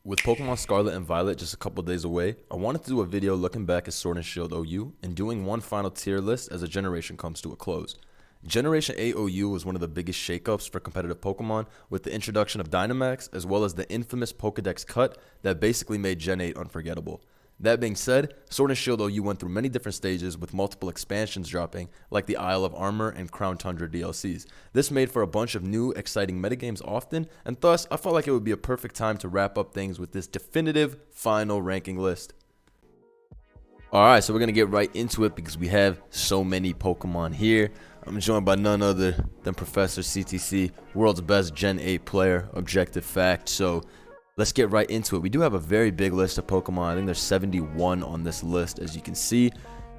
With Pokemon Scarlet and Violet just a couple days away, I wanted to do a video looking back at Sword and Shield OU and doing one final tier list as a generation comes to a close. Generation 8 OU was one of the biggest shakeups for competitive Pokemon with the introduction of Dynamax as well as the infamous Pokedex cut that basically made Gen 8 unforgettable. That being said, Sword and Shield OU went through many different stages with multiple expansions dropping, like the Isle of Armor and Crown Tundra DLCs. This made for a bunch of new, exciting metagames often, and thus, I felt like it would be a perfect time to wrap up things with this definitive final ranking list. Alright, so we're going to get right into it because we have so many Pokemon here. I'm joined by none other than Professor CTC, world's best Gen 8 player, objective fact, so let's get right into it. We do have a very big list of Pokemon. I think there's 71 on this list, as you can see.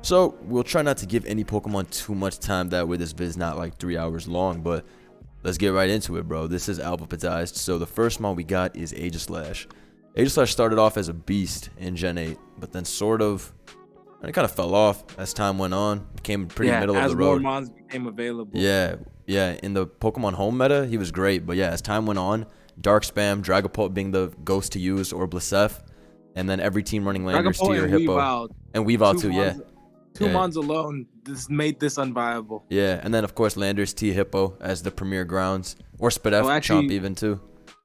So we'll try not to give any Pokemon too much time. That way this vid's not like 3 hours long. But let's get right into it, bro. This is alphabetized. So the first one we got is Aegislash. Aegislash started off as a beast in Gen 8, but then it kind of fell off as time went on. Became pretty middle of the road. As more mons became available. Yeah. In the Pokemon home meta, he was great. But yeah, as time went on, Dark Spam, Dragapult being the ghost to use, or Blissef, and then every team running Landers, T or Hippo. And Weavile too, yeah. Two mons alone this made this unviable. Yeah, and then of course Landers, T, Hippo as the premier grounds, or Spidef, Chomp even too.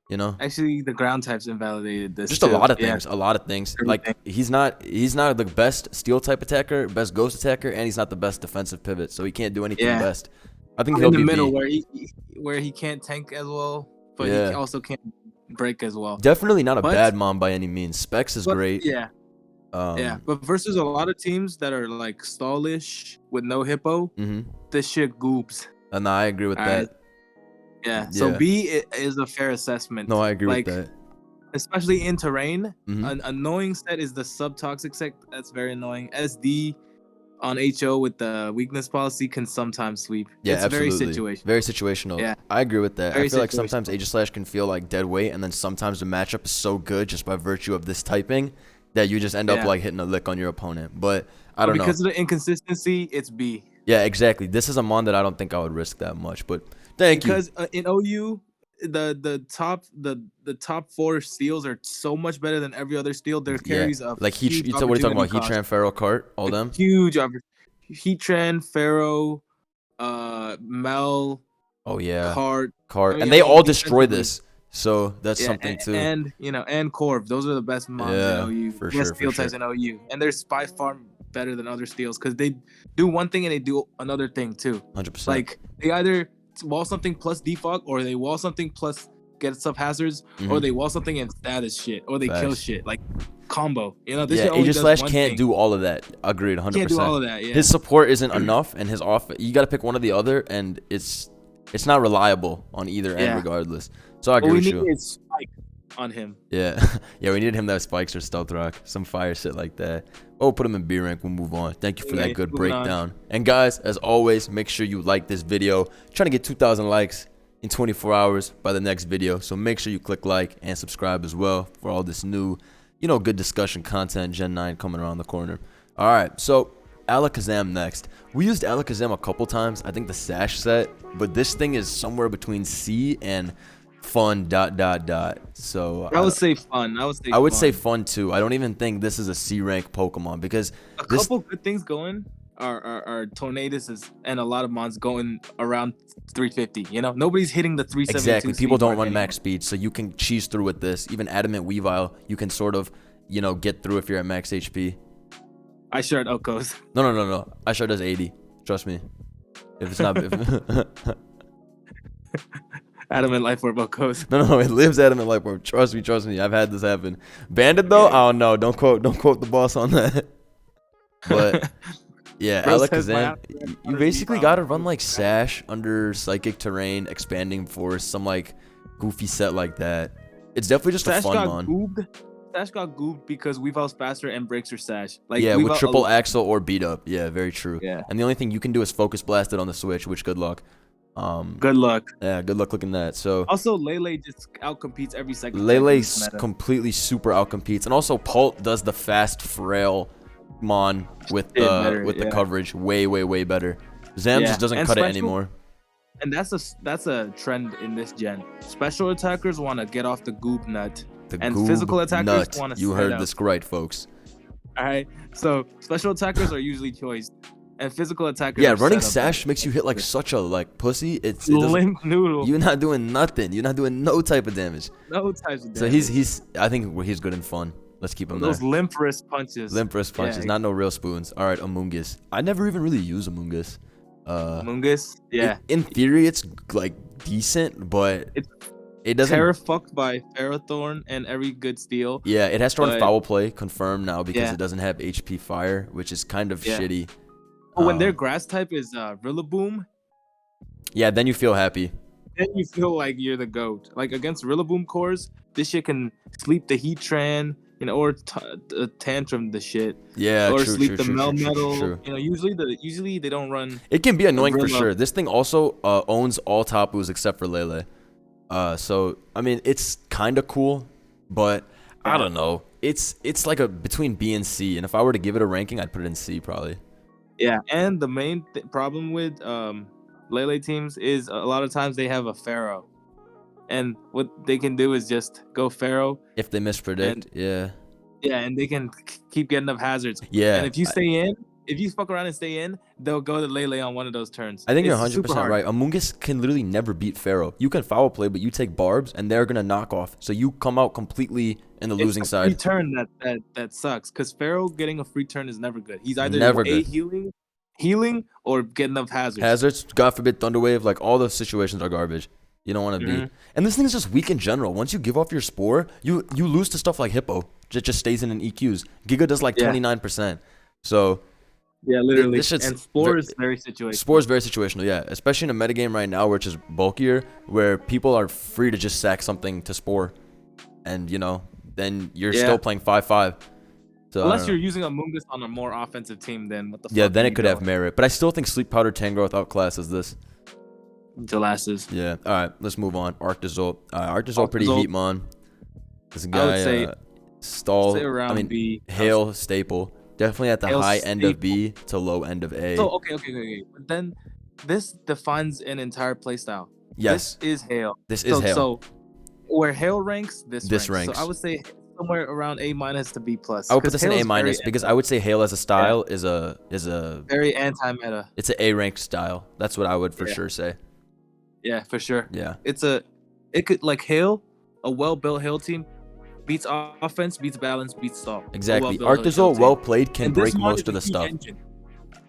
You know? Actually, the ground types invalidated this. Just a lot of things, a lot of things. Like he's not the best steel type attacker, best ghost attacker, and he's not the best defensive pivot, so he can't do anything best. I think he'll in be the middle B. where he can't tank as well. But he also can't break as well. Definitely not a bad mom by any means. Specs is great. Yeah. But versus a lot of teams that are like stallish with no Hippo, this shit goobs. And I agree with that. Yeah. So B is a fair assessment. No, I agree with that. Especially in terrain. An annoying set is the subtoxic set. That's very annoying. SD on HO with the weakness policy can sometimes sweep. Yeah, it's absolutely. Very situational. Very situational. Yeah. I agree with that. I feel like sometimes Aegislash can feel like dead weight, and then sometimes the matchup is so good just by virtue of this typing that you just end up like hitting a lick on your opponent. But I don't know. Because of the inconsistency, it's B. Yeah, exactly. This is a mon that I don't think I would risk that much. But thank you. Because in OU, the top four steals are so much better than every other steal. Their carries up. Like what are you talking about? Heatran, Pharaoh, Cart, all them. Huge Heatran, Pharaoh, Mel. Oh yeah. Cart, and they all destroy this. So that's something too. And and Corv. Those are the best mons in OU. For best sure. Steel types in OU, and they're by far better than other steals because they do one thing and they do another thing too. 100%. Like they either wall something plus defog, or they wall something plus get sub hazards, or they wall something and status shit, or they kill shit. Like combo. You know, this Aegislash can't do all of that. Agreed, 100%. Can't do all of that. Yeah. His support isn't enough, and his off. You got to pick one or the other, and it's not reliable on either end, regardless. So I agree with you. We need spike on him. Yeah, we needed him that spikes or stealth rock, some fire shit like that. Oh, put him in B rank. We'll move on. Thank you for that good breakdown. And guys, as always, make sure you like this video. Trying to get 2,000 likes in 24 hours by the next video. So make sure you click like and subscribe as well for all this new, good discussion content. Gen 9 coming around the corner. All right, so Alakazam next. We used Alakazam a couple times. I think the Sash set, but this thing is somewhere between C and fun ... So I would say fun. I would say fun too. I don't even think this is a C rank Pokemon because a couple good things going are Tornadus and a lot of mons going around 350. Nobody's hitting the 372. Exactly. People don't run max speed, so you can cheese through with this. Even Adamant Weavile, you can sort of get through if you're at max HP. I sure outgoes. No. I sure does 80. Trust me. If it's not. Adamant Life Orb outgoes. No, it lives Adamant Life Orb. Trust me. I've had this happen. Bandit though, I don't know. Don't quote the boss on that. But yeah, Alakazam, you basically gotta run like Sash under Psychic Terrain, Expanding Force, some like goofy set like that. It's definitely just a fun one. Sash got gooped because Weavile's faster and breaks her Sash. Like with triple axle or beat up. Yeah, very true. Yeah. And the only thing you can do is focus blast it on the switch, which good luck. Good luck. Yeah, good luck looking that. So also Lele just outcompetes every second. Lele completely super outcompetes, and also Pult does the fast frail mon with the coverage way better. Zam just doesn't cut it anymore. And that's a trend in this gen. Special attackers want to get off the goop nut The and goob physical attackers nut. want to You stand heard out. this right, folks. All right. So special attackers are usually choiced, and physical attackers. Yeah, are running set up sash makes you hit like such a like pussy. It doesn't. limp noodle. You're not doing nothing. You're not doing no type of damage. No types of damage. So he's. I think he's good and fun. Let's keep him there. Those limp wrist punches. Limp wrist punches, Yeah. not no real spoons. All right, Among Us. I never even really use Among Us. Mungus. Yeah. In theory, it's like decent, but It's it doesn't. Terra fucked by Ferrothorn and every good steal. Yeah, it has to run but- foul play, confirmed now because Yeah. it doesn't have HP fire, which is kind of Yeah. shitty. But when their grass type is Rillaboom, Yeah, then you feel happy. then you feel like you're the goat. Like against Rillaboom cores, this shit can sleep the Heatran, or tantrum the shit, Yeah, or true, sleep true, the true, true, true, Melmetal. true. Usually they don't run. It can be annoying for Rilla. sure. This thing also owns all Tapus except for Lele. So I mean, it's kind of cool, but I don't know. It's like a between B and C, and if I were to give it a ranking, I'd put it in C probably. Yeah, and the main problem with Lele teams is a lot of times they have a Pharaoh, and what they can do is just go Pharaoh. If they mispredict, yeah. Yeah, and they can keep getting up hazards. Yeah. And if you stay in, if you fuck around and stay in, they'll go to Lele on one of those turns. I think you're It's 100% super hard. right. Among Us can literally never beat Pharaoh. You can foul play, but you take barbs, and they're gonna knock off. So you come out completely in the losing It's a free side. turn that sucks, because Pharaoh getting a free turn is never good. He's either Never A, good. healing or getting up hazards. Hazards, God forbid, Thunderwave, like all those situations are garbage. You don't want to Mm-hmm. be. And this thing is just weak in general. Once you give off your spore, you lose to stuff like Hippo. It just stays in EQs. Giga does like Yeah. 29%. So Yeah, literally. this shit's And Spore ve- is very situational. Spore is very situational, yeah. Especially in a metagame right now, which is bulkier, where people are free to just sack something to Spore. And, then you're Yeah. still playing 5-5. So, I Unless don't you're know. using Among Us on a more offensive team, then what the fuck? Yeah, then are it you could have doing? merit. But I still think Sleep Powder Tangrowth outclasses this. Jalasses. Yeah. All right, let's move on. Arctozolt. Arctozolt pretty Arctozolt. heat, man. This I guy, would say- stall. say around I mean, B. Hail staple. Definitely at the Hail high end of staple. B to low end of A. So okay. But then this defines an entire playstyle. Yes, This is Hail. this is Hail. So where Hail ranks, this ranks. So I would say somewhere around A- to B+. I would put this in A- because I would say Hail as a style is a very anti-meta. it's an A ranked style. That's what I would for Yeah. sure say. Yeah, for sure. Yeah. It could like Hail, a well-built Hail team beats offense, beats balance, beats stall. A Exactly. well-built Hail Arctozolt, team. well played, can And this break mod most is of a the key stuff. engine.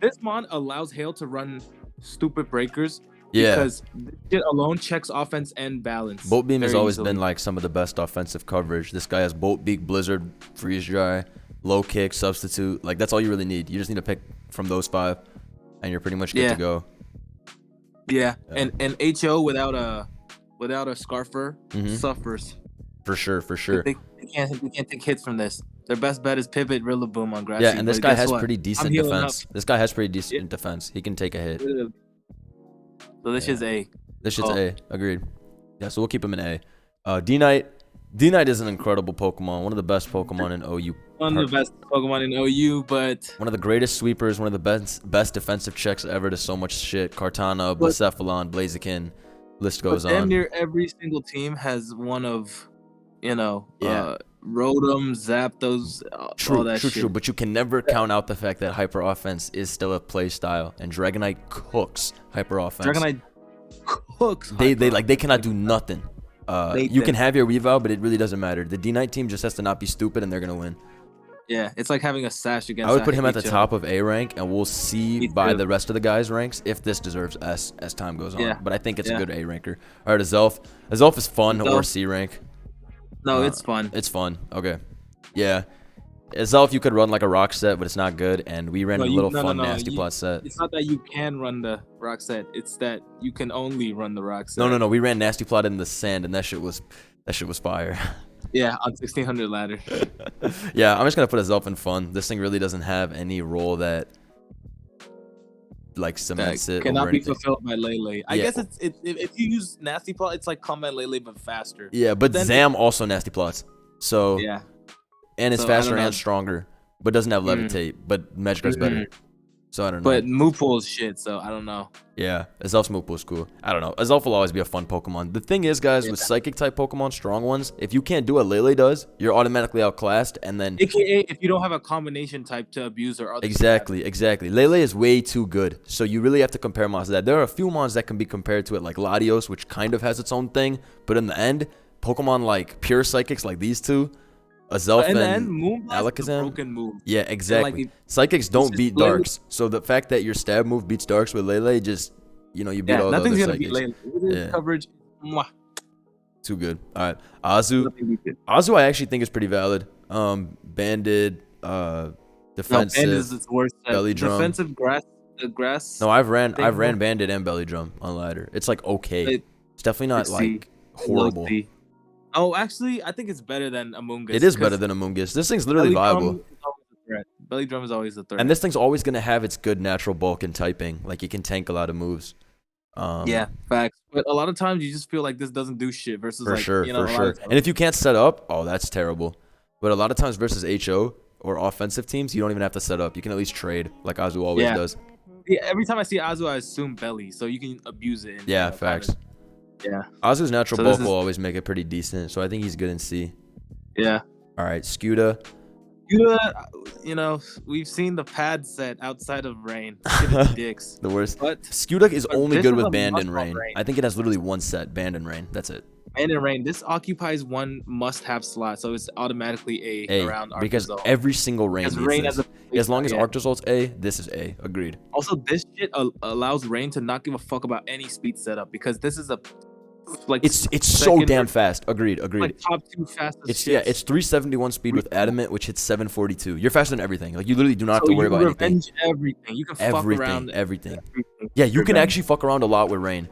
This mod allows Hail to run stupid breakers Yeah. because this shit alone checks offense and balance. Bolt Beam has very always easily. been like some of the best offensive coverage. This guy has Bolt Beak, Blizzard, Freeze Dry, Low Kick, Substitute. Like that's all you really need. You just need to pick from those 5, and you're pretty much good Yeah. to go. Yeah, and HO without a Scarfer Mhm. suffers. For sure. They can't take hits from this. Their best bet is pivot Rillaboom on grass. Yeah, seed, and this but guy guess has what? pretty I'm decent healing defense. This guy has pretty decent defense. He can take a hit. up. So this Yeah. is A. This shit's Oh. A. Agreed. Yeah, so we'll keep him in A. D-Knight. D-Knight is an incredible Pokemon. One of the best Pokemon in OU. One of the best Pokemon in OU, but One of the greatest sweepers. One of the best defensive checks ever to so much shit. Kartana, Blacephalon, Blaziken. List goes damn on. near every single team has one of, Yeah. Rotom, Zapdos, all that shit. True. But you can never count out the fact that Hyper Offense is still a play style, and Dragonite cooks Hyper Offense. Dragonite cooks. They Hyper. cannot do nothing. They You can did. have your Weavile, but it really doesn't matter. The D-Knight team just has to not be stupid, and they're gonna win. Yeah, it's like having a sash against. I would put him at the HO. top of A rank, and we'll see Me by too. the rest of the guys' ranks if this deserves S as time goes on. Yeah. But I think it's a Yeah. good A ranker. All right, Azelf. Azelf is fun or Azelf. C rank. No, it's fun. It's fun. Okay. Yeah. Azelf, you could run like a rock set, but it's not good. And we ran No, a you- little no, fun no, no, nasty you- plot set. It's not that you can run the rock set. It's that you can only run the rock set. No. We ran nasty plot in the sand, and that shit was fire. Yeah, on 1600 ladder. Yeah, I'm just gonna put Azelf in fun. This thing really doesn't have any role that like That cements it or cannot be anything. fulfilled by Lele. I Yeah. guess it's if you use nasty plot, it's like combat Lele but faster. Yeah, but Then- Zam also nasty plots. So Yeah. and it's So, I faster don't know. and stronger, but doesn't have levitate. But Magikarp's better. So I don't know. But move pool is shit, so I don't know. Yeah, Azelf's move pool is cool. I don't know. Azelf will always be a fun Pokemon. The thing is, guys, with Psychic type Pokemon, strong ones, if you can't do what Lele does, you're automatically outclassed, and then... AKA, if you don't have a combination type to abuse or other Exactly. Lele is way too good, so you really have to compare mons to that. There are a few mons that can be compared to it, like Latios, which kind of has its own thing, but in the end, Pokemon like pure Psychics like these two, Azelf and Alakazam. Broken move. Yeah, exactly. Psychics don't beat Darks, so the fact that your stab move beats Darks with Lele, just, you beat all the other Nothing's gonna Psychics. beat Lele. Coverage. Mwah. Too good. All right, Azu. Azu, I actually think is pretty valid. Banded, defensive. Banded is its worst. Belly drum. Defensive grass. No, I've ran Banded and Belly Drum on ladder. It's like okay. It's definitely not like horrible. Oh, actually, I think it's better than Amoonguss. It is better than Amoonguss. This thing's literally viable. Belly Drum is always a threat. And this thing's always gonna have its good natural bulk and typing. Like, it can tank a lot of moves. Yeah, facts. But a lot of times you just feel like this doesn't do shit versus for sure. And if you can't set up, oh, that's terrible. But a lot of times versus HO or offensive teams, you don't even have to set up. You can at least trade, like Azu always does. Yeah, every time I see Azu, I assume Belly, so you can abuse it. Yeah, facts. Yeah. Azu's natural bulk will always make it pretty decent, so I think he's good in C. Yeah. All right, Scuda. Scuda, we've seen the pad set outside of Rain. Dicks. The worst. But Scuda is only good with Band and Rain. I think it has literally one set, Band and Rain. That's it. Band and Rain. This occupies one must-have slot, so it's automatically A around Arc because Result. every single Rain needs Rain this. As long as Arc Result's A, this is A. Agreed. Also, this shit allows Rain to not give a fuck about any speed setup because this is a it's so damn fast. Agreed. Like top 2 fastest. It's 371 speed with Adamant, which hits 742. You're faster than everything. Like, you literally do not have to worry about anything. Everything. You can fuck around. Everything. Yeah, you can actually fuck around a lot with Rain.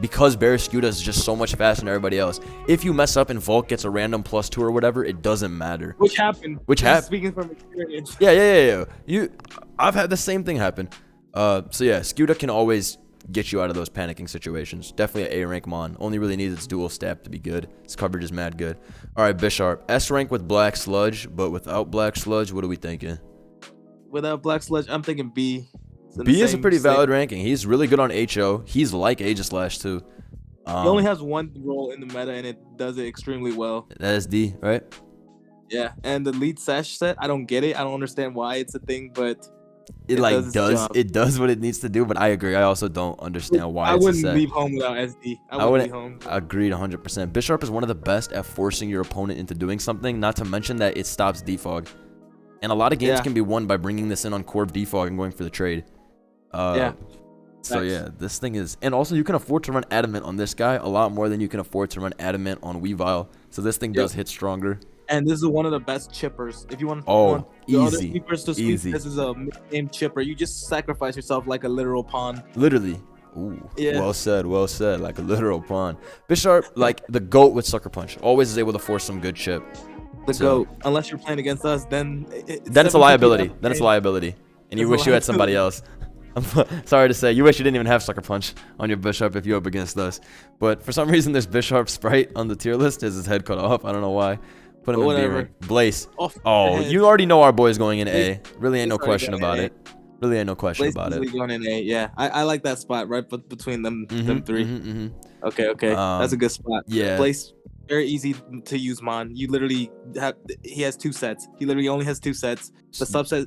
Because Barrascuda is just so much faster than everybody else. If you mess up and Volk gets a random +2 or whatever, it doesn't matter. Which happened. Speaking from experience. Yeah. I've had the same thing happen. So yeah, Scuda can always get you out of those panicking situations. Definitely an A rank mon. Only really needs its dual stab to be good. Its coverage is mad good. All right, Bisharp. S rank with Black Sludge, but without Black Sludge, what are we thinking? Without Black Sludge, I'm thinking B. B is a pretty valid ranking. He's really good on HO. He's like Aegislash too. He only has one role in the meta, and it does it extremely well. That is D, right? Yeah, and the lead sash set, I don't get it. I don't understand why it's a thing, but it does what it needs to do. But I agree. I also don't understand why. I wouldn't leave home without SD. I wouldn't leave home. Agreed, 100%. Bisharp is one of the best at forcing your opponent into doing something. Not to mention that it stops defog, and a lot of games can be won by bringing this in on Corp defog and going for the trade. So yeah, this thing is, and also you can afford to run Adamant on this guy a lot more than you can afford to run Adamant on Weavile. So this thing does hit stronger. And this is one of the best chippers. If you want easy. This is a mid-game chipper. You just sacrifice yourself like a literal pawn. Literally. Ooh, well said, like a literal pawn. Bisharp, like the GOAT with Sucker Punch, always is able to force some good chip. The GOAT, unless you're playing against us, then it's a liability. Then it's a liability, and you wish you had somebody else. I'm sorry to say, you wish you didn't even have Sucker Punch on your Bisharp if you're up against us. But for some reason, this Bisharp sprite on the tier list has his head cut off. I don't know why. Put him in B rank. Blaze. Oh, you already know our boy's going in A. Really ain't no question about it. Really ain't no question about it. Going in A. Yeah, I like that spot right between them three. Okay. That's a good spot. Yeah. Blaze, very easy to use mon. You literally he has 2 sets. He literally only has 2 sets. The subset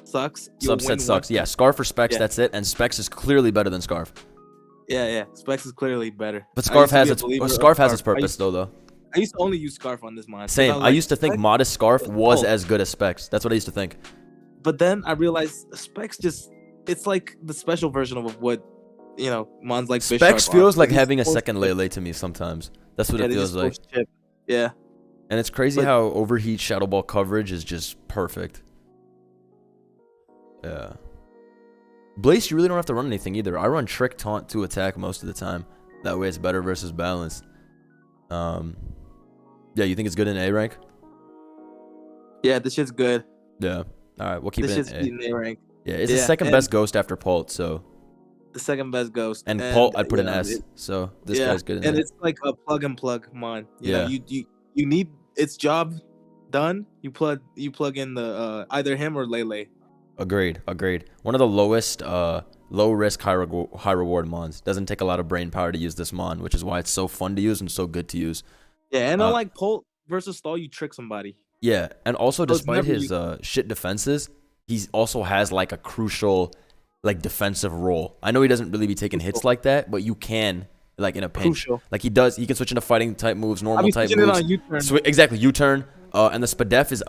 sucks. Subset sucks. Yeah, Scarf or Specs, that's it. And Specs is clearly better than Scarf. Yeah. Specs is clearly better. But Scarf has its purpose though. I used to only use Scarf on this mon. Same. I used to think Modest Scarf was as good as Specs. That's what I used to think. But then I realized Specs it's like the special version of what, mons like Bisharp. Specs feels like having a second Lele to me sometimes. That's what it feels like. Yeah. And it's crazy how Overheat Shadow Ball coverage is just perfect. Yeah. Blaze, you really don't have to run anything either. I run Trick Taunt to attack most of the time. That way it's better versus balance. Yeah, you think it's good in A rank? Yeah, this shit's good. Yeah. All right, we'll keep it in A rank. Yeah, it's the second best ghost after Pult, so. The second best ghost. And Pult, I put an S, so this guy's good in and A. it's like a plug and plug mon. You need its job done. You plug in the either him or Lele. Agreed. Agreed. One of the lowest, low risk, high reward mons. Doesn't take a lot of brain power to use this mon, which is why it's so fun to use and so good to use. Yeah, and Uh, unlike Polt versus Stall, you trick somebody. yeah, and also So it's despite never his shit defenses, he also has like a crucial, like defensive role. I know he doesn't really be taking hits like that, but you can like in a pinch. Crucial. Like he does, he can switch into fighting type moves, normal type switching it moves. on U-turn. Exactly, U-turn. And the Spadef is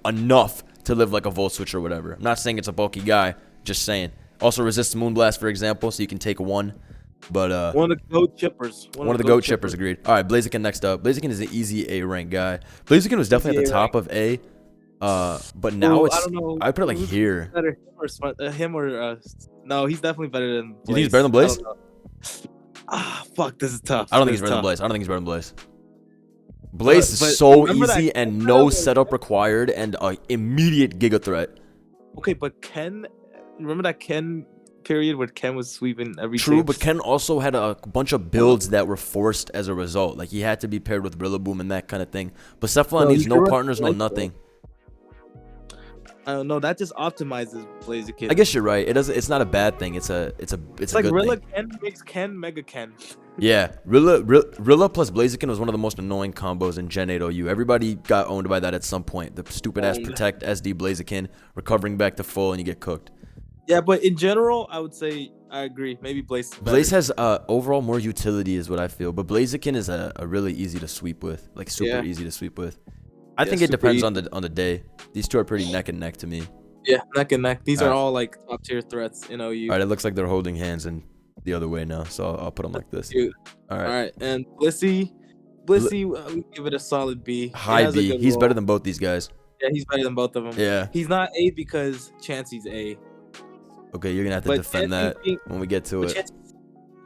enough to live like a Volt Switch or whatever. I'm not saying it's a bulky guy, just saying. Also resists Moonblast, for example, so you can take one. But one of the goat chippers. one of the goat chippers, agreed. All right, Blaziken next up. Blaziken is an easy A rank guy. Blaziken was definitely at the top of A. But now it's, I don't know. I put it like here. Better him or no, he's definitely better than Blaze. You think he's better than Blaze? Fuck, this is tough. I don't think he's better than Blaze. I don't think he's better than Blaze. Blaze is so easy and no setup required and an immediate Giga threat. Okay, but Ken, remember that Ken period where Ken was sweeping everything? True, but Ken also had a bunch of builds that were forced as a result. Like he had to be paired with Rillaboom and that kind of thing. But Cephalon needs no partners, no nothing. I don't know. That just optimizes Blaziken. I guess you're right. It's not a bad thing. It's a like good Rilla thing. Ken makes Ken Mega Ken. Yeah, Rilla plus Blaziken was one of the most annoying combos in Gen 8 OU. Everybody got owned by that at some point. The stupid ass Protect SD Blaziken, recovering back to full, and you get cooked. Yeah, but in general, I would say I agree. Maybe Blaze. Blaze has overall more utility, is what I feel. But Blaziken is a really easy to sweep with, like super easy to sweep with. I think it depends on the day. These two are pretty neck and neck to me. Yeah, neck and neck. These are all like top tier threats in OU. All right, it looks like they're holding hands and the other way now, so I'll put them like this. All right, and Blissey, we give it a solid B. High B. He's better than both these guys. Yeah, he's better than both of them. Yeah. He's not A because Chansey's A. Okay, you're gonna have to defend that when we get to it.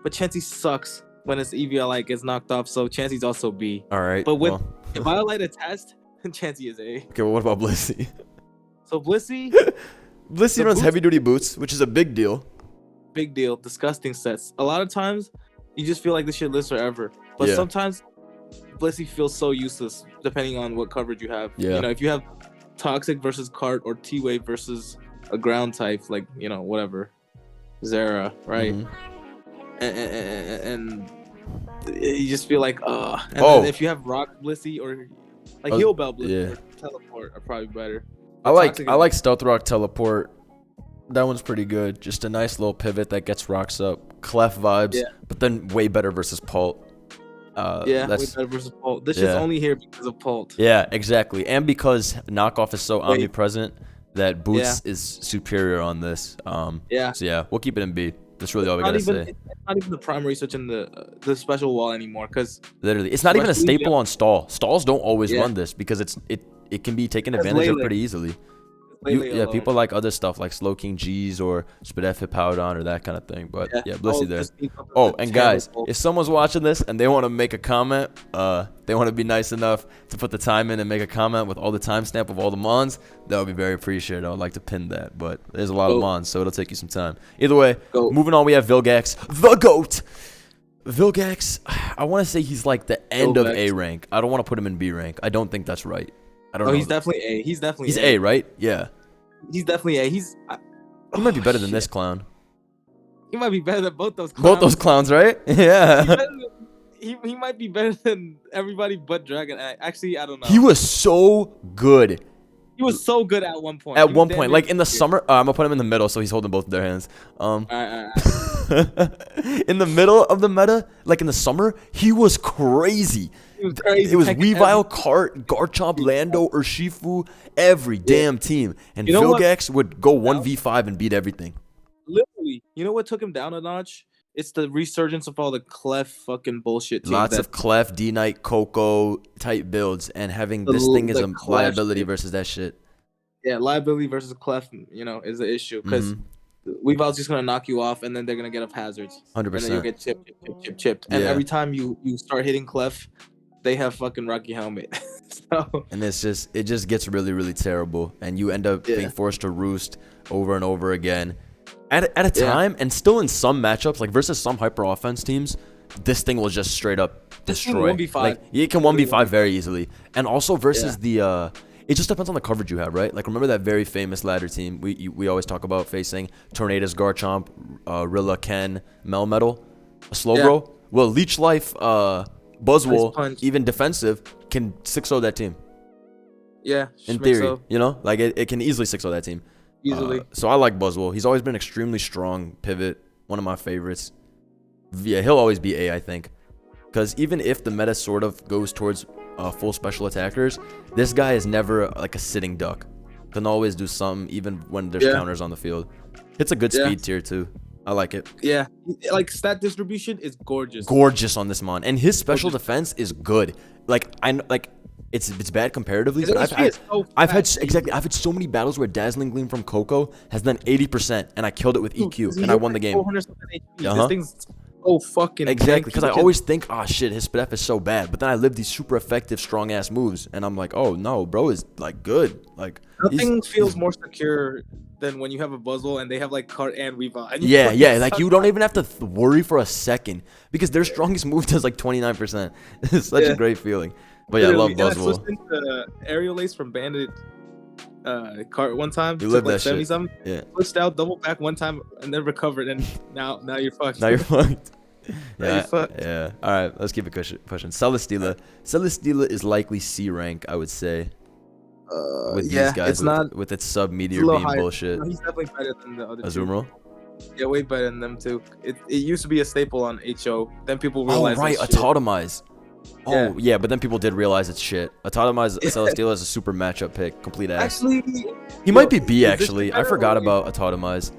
But Chansey sucks when his EVLI gets knocked off, so Chansey's also B. All right. But with Violet attached, Chansey is A. Okay, well, what about Blissey? So Blissey runs heavy duty boots, which is a big deal. Big deal. Disgusting sets. A lot of times, you just feel like this shit lives forever. But sometimes, Blissey feels so useless depending on what coverage you have. Yeah. You know, if you have Toxic versus Cart or T-Wave versus a ground type, like, you know, whatever. Zera, right? Mm-hmm. And you just feel like, and then if you have Rock Blissey or like Heal Bell Blissey or Teleport are probably better. I like Stealth Rock Teleport. That one's pretty good. Just a nice little pivot that gets rocks up. Clef vibes, but then way better versus Pult. Way better versus Pult. This is only here because of Pult. Yeah, exactly. And because knockoff is so omnipresent that Boots is superior on this. So yeah, we'll keep it in B. That's really all we gotta say. It's not even the primary switch in the special wall anymore, because literally, it's not even a staple on stall. Stalls don't always run this because it can be taken advantage of pretty easily. People like other stuff like Slow King G's or Spadef Hippowdon or that kind of thing. But Blissey there. Oh, and guys, if someone's watching this and they want to make a comment, they want to be nice enough to put the time in and make a comment with all the timestamp of all the mons, that would be very appreciated. I would like to pin that, but there's a lot of mons, so it'll take you some time. Either way, moving on, we have Vilgax, the GOAT. Vilgax, I want to say he's like the end of A rank. I don't want to put him in B rank. I don't think that's right. I don't know. He's definitely A. He's A, right? Yeah. He's definitely A. He might be better than this clown. He might be better than both those clowns. Both those clowns, right? Yeah. He might be better than everybody but Dragon. Actually, I don't know. He was so good. He was so good at one point. At one point, like in the summer, I'm gonna put him in the middle so he's holding both of their hands. In the middle of the meta, like in the summer, he was crazy. It was Weavile, Cart, Garchomp, Lando, Urshifu, every damn team. And Vilgax would go 1v5 and beat everything. Literally. You know what took him down a notch? It's the resurgence of all the Clef fucking bullshit teams. Lots of Clef, D-Knight, Coco type builds, and having this thing is a liability versus that shit. Yeah, liability versus Clef, is the issue. Because Weavile's just going to knock you off, and then they're going to get up hazards. 100%. And then you get chipped. And every time you start hitting Clef, they have fucking Rocky Helmet. And it just gets really, really terrible. And you end up being forced to roost over and over again. At a time, and still in some matchups, like versus some hyper offense teams, this thing will just straight up destroy. 1v5. Like, it can 1v5 very easily. And also versus the It just depends on the coverage you have, right? Like, remember that very famous ladder team we always talk about facing? Tornadus, Garchomp, Rilla, Ken, Melmetal, a Slowbro? Well, Leech Life, Buzzwole, even defensive, can 6-0 that team. Yeah, in theory, you know? Like, it can easily 6-0 that team. Easily. So I like Buzzwole. He's always been extremely strong pivot, one of my favorites. Yeah, he'll always be A, I think. Because even if the meta sort of goes towards full special attackers, this guy is never like a sitting duck. Can always do something even when there's counters on the field. It's a good speed tier too. I like it. Yeah, like stat distribution is gorgeous. Gorgeous on this mon, and his special defense is good. Like it's bad comparatively, but I've had so many battles where Dazzling Gleam from Coco has done 80%, and I killed it with EQ, and I won the game. This thing's fucking exactly, because I always think, oh shit, his spec is so bad, but then I live these super effective strong ass moves, and I'm like, oh no, bro is like good. Like nothing feels more secure than when you have a Buzzwole and they have like Cart and Weavile. And yeah, like you don't even have to worry for a second because their strongest move does like 29%. It's such a great feeling. But yeah, I love Buzzwole. I switched into Aerial Ace from Bandit Cart one time. You lived like that 70 shit. Something. Yeah. Switched out, double back one time, and then recovered, and now you're fucked. Now you're fucked. Yeah. Yeah. All right, let's keep it pushing. Celesteela. Celesteela is likely C rank, I would say. With these guys, it's not with its sub meteor beam bullshit. No, he's definitely better than the other Azumarill? Yeah, way better than them too. It used to be a staple on HO. Then people realized. Oh right, Autotomize. Oh yeah, but then people did realize it's shit. Autotomize Celesteela is a super matchup pick, complete ass. Actually, he might be B actually. I forgot about Autotomize.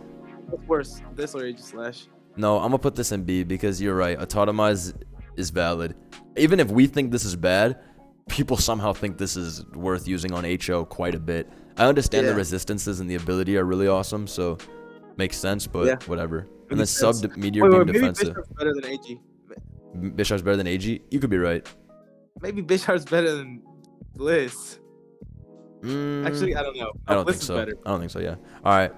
What's worse, this or Aegislash? No, I'm gonna put this in B because you're right. Autotomize is valid. Even if we think this is bad, people somehow think this is worth using on HO quite a bit. I understand the resistances and the ability are really awesome, so makes sense, but whatever. And then sub meteor beam defensive. Bisharp's better than AG. Bisharp's better than AG? You could be right. Maybe Bisharp's better than Bliss. Actually, I don't know. I don't think so. I don't think so, yeah. Alright.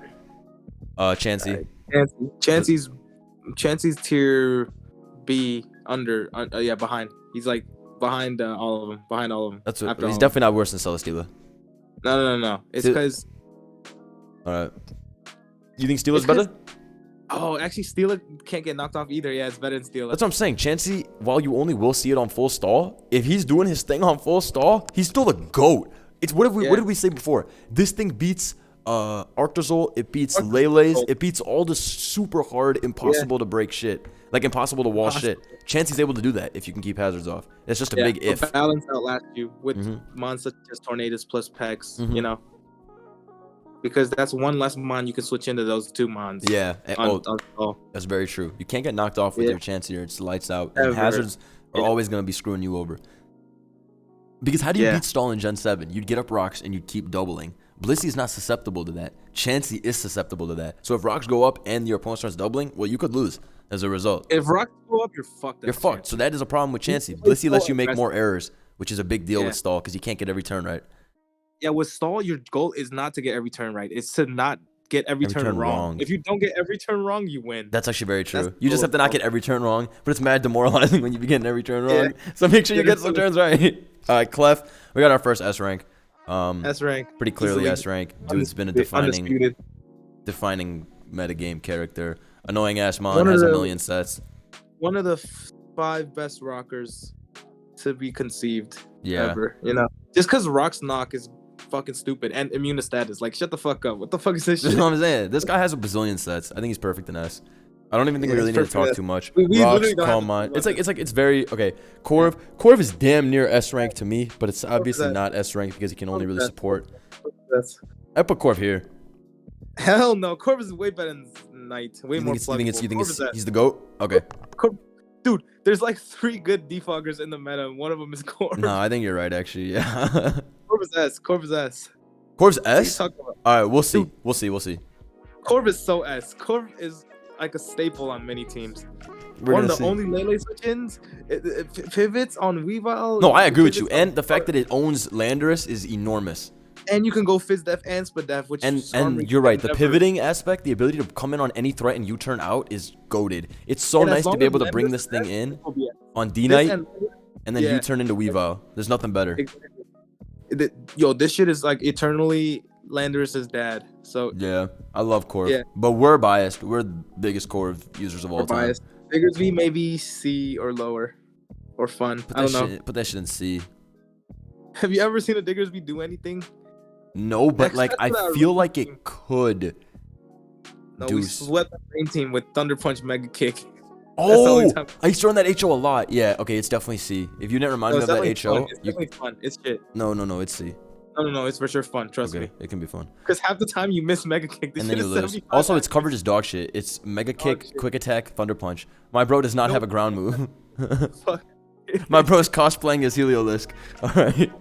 Chansey. Chansey's tier B behind. He's like behind all of them. Behind all of them. That's what, he's definitely not worse than Celesteela. No. It's because. Alright. You think Steela's better? Oh, actually, Steela can't get knocked off either. Yeah, it's better than Steela. That's what I'm saying. Chansey, while you only will see it on full stall, if he's doing his thing on full stall, he's still the GOAT. It's what did we say before? This thing beats Arctozol, it beats Lele's, it beats all the super hard, impossible to break shit. Like impossible to wall shit. Chansey's able to do that if you can keep hazards off. It's just a big if. Balance outlast you with mons such as Tornadus plus Pex, you know. Because that's one less mon you can switch into those two mons. Yeah. That's very true. You can't get knocked off with your Chansey or it's lights out. And hazards are always going to be screwing you over. Because how do you beat stall in Gen 7? You'd get up rocks and you'd keep doubling. Blissey's not susceptible to that. Chansey is susceptible to that. So if rocks go up and your opponent starts doubling, well, you could lose as a result. If rocks go up, you're fucked. You're fucked. So that is a problem with Chansey. Blissey lets you make more errors, which is a big deal with stall because you can't get every turn right. Yeah, with stall, your goal is not to get every turn right. It's to not get every turn wrong. If you don't get every turn wrong, you win. That's actually very true. You just have to not get every turn wrong, but it's mad demoralizing when you be getting every turn wrong. So make sure you get some turns right. All right, Clef, we got our first S rank. S rank. Pretty clearly S rank. Dude's been a defining metagame character. Annoying ass mon, has a million sets. One of the 5 best rockers to be conceived ever. You know, just because rocks knock is fucking stupid and immune to status. Like, shut the fuck up. What the fuck is this shit? That's what I'm saying. This guy has a bazillion sets. I think he's perfect in S. I don't even think we really need to talk too much. Rocks, Calm Mind. It's very okay. Corv is damn near S rank to me, but it's obviously not S rank because he can only really support. I put Corv here. Hell no, Corv is way better than Knight. Way more. You think he's the GOAT? Okay. Dude, there's like 3 good defoggers in the meta, and one of them is Corv. No, I think you're right, actually. Yeah. Corv is S. Corv's S. Corv's S? All right, we'll see. We'll see. Corv is so S. Corv is like a staple on many teams. One of the only Lele switch-ins, it pivots on Weavile. No, I agree with you. And the fact that it owns Landorus is enormous. And you can go Fizz Def and Split Def, which and you're right. The pivoting aspect, the ability to come in on any threat and U-turn out is goated. It's so nice to be able to bring this thing in on D-Knight and then U-turn into Weavile. There's nothing better. Yo, this shit is like eternally Landorus's dad. So Yeah, I love Corv, yeah, but we're biased. We're the biggest Corv users of all we're time. biased. Diggersby maybe C or lower, or fun. I don't know. Put that shit in C. Have you ever seen a Diggersby do anything? No, but like I feel like it could. No, we swept the main team with Thunder Punch Mega Kick. Oh, I used to run that HO a lot. Yeah, okay, it's definitely C. If you didn't remind me of that HO, it's definitely fun. It's shit. No, it's C. No, it's for sure fun. Trust me. It can be fun. Because half the time you miss Mega Kick, and then you lose. Also, its coverage is dog shit. It's Mega Kick, Quick Attack, Thunder Punch. My bro does not have a ground move. Fuck. My bro's cosplaying as Heliolisk. All right,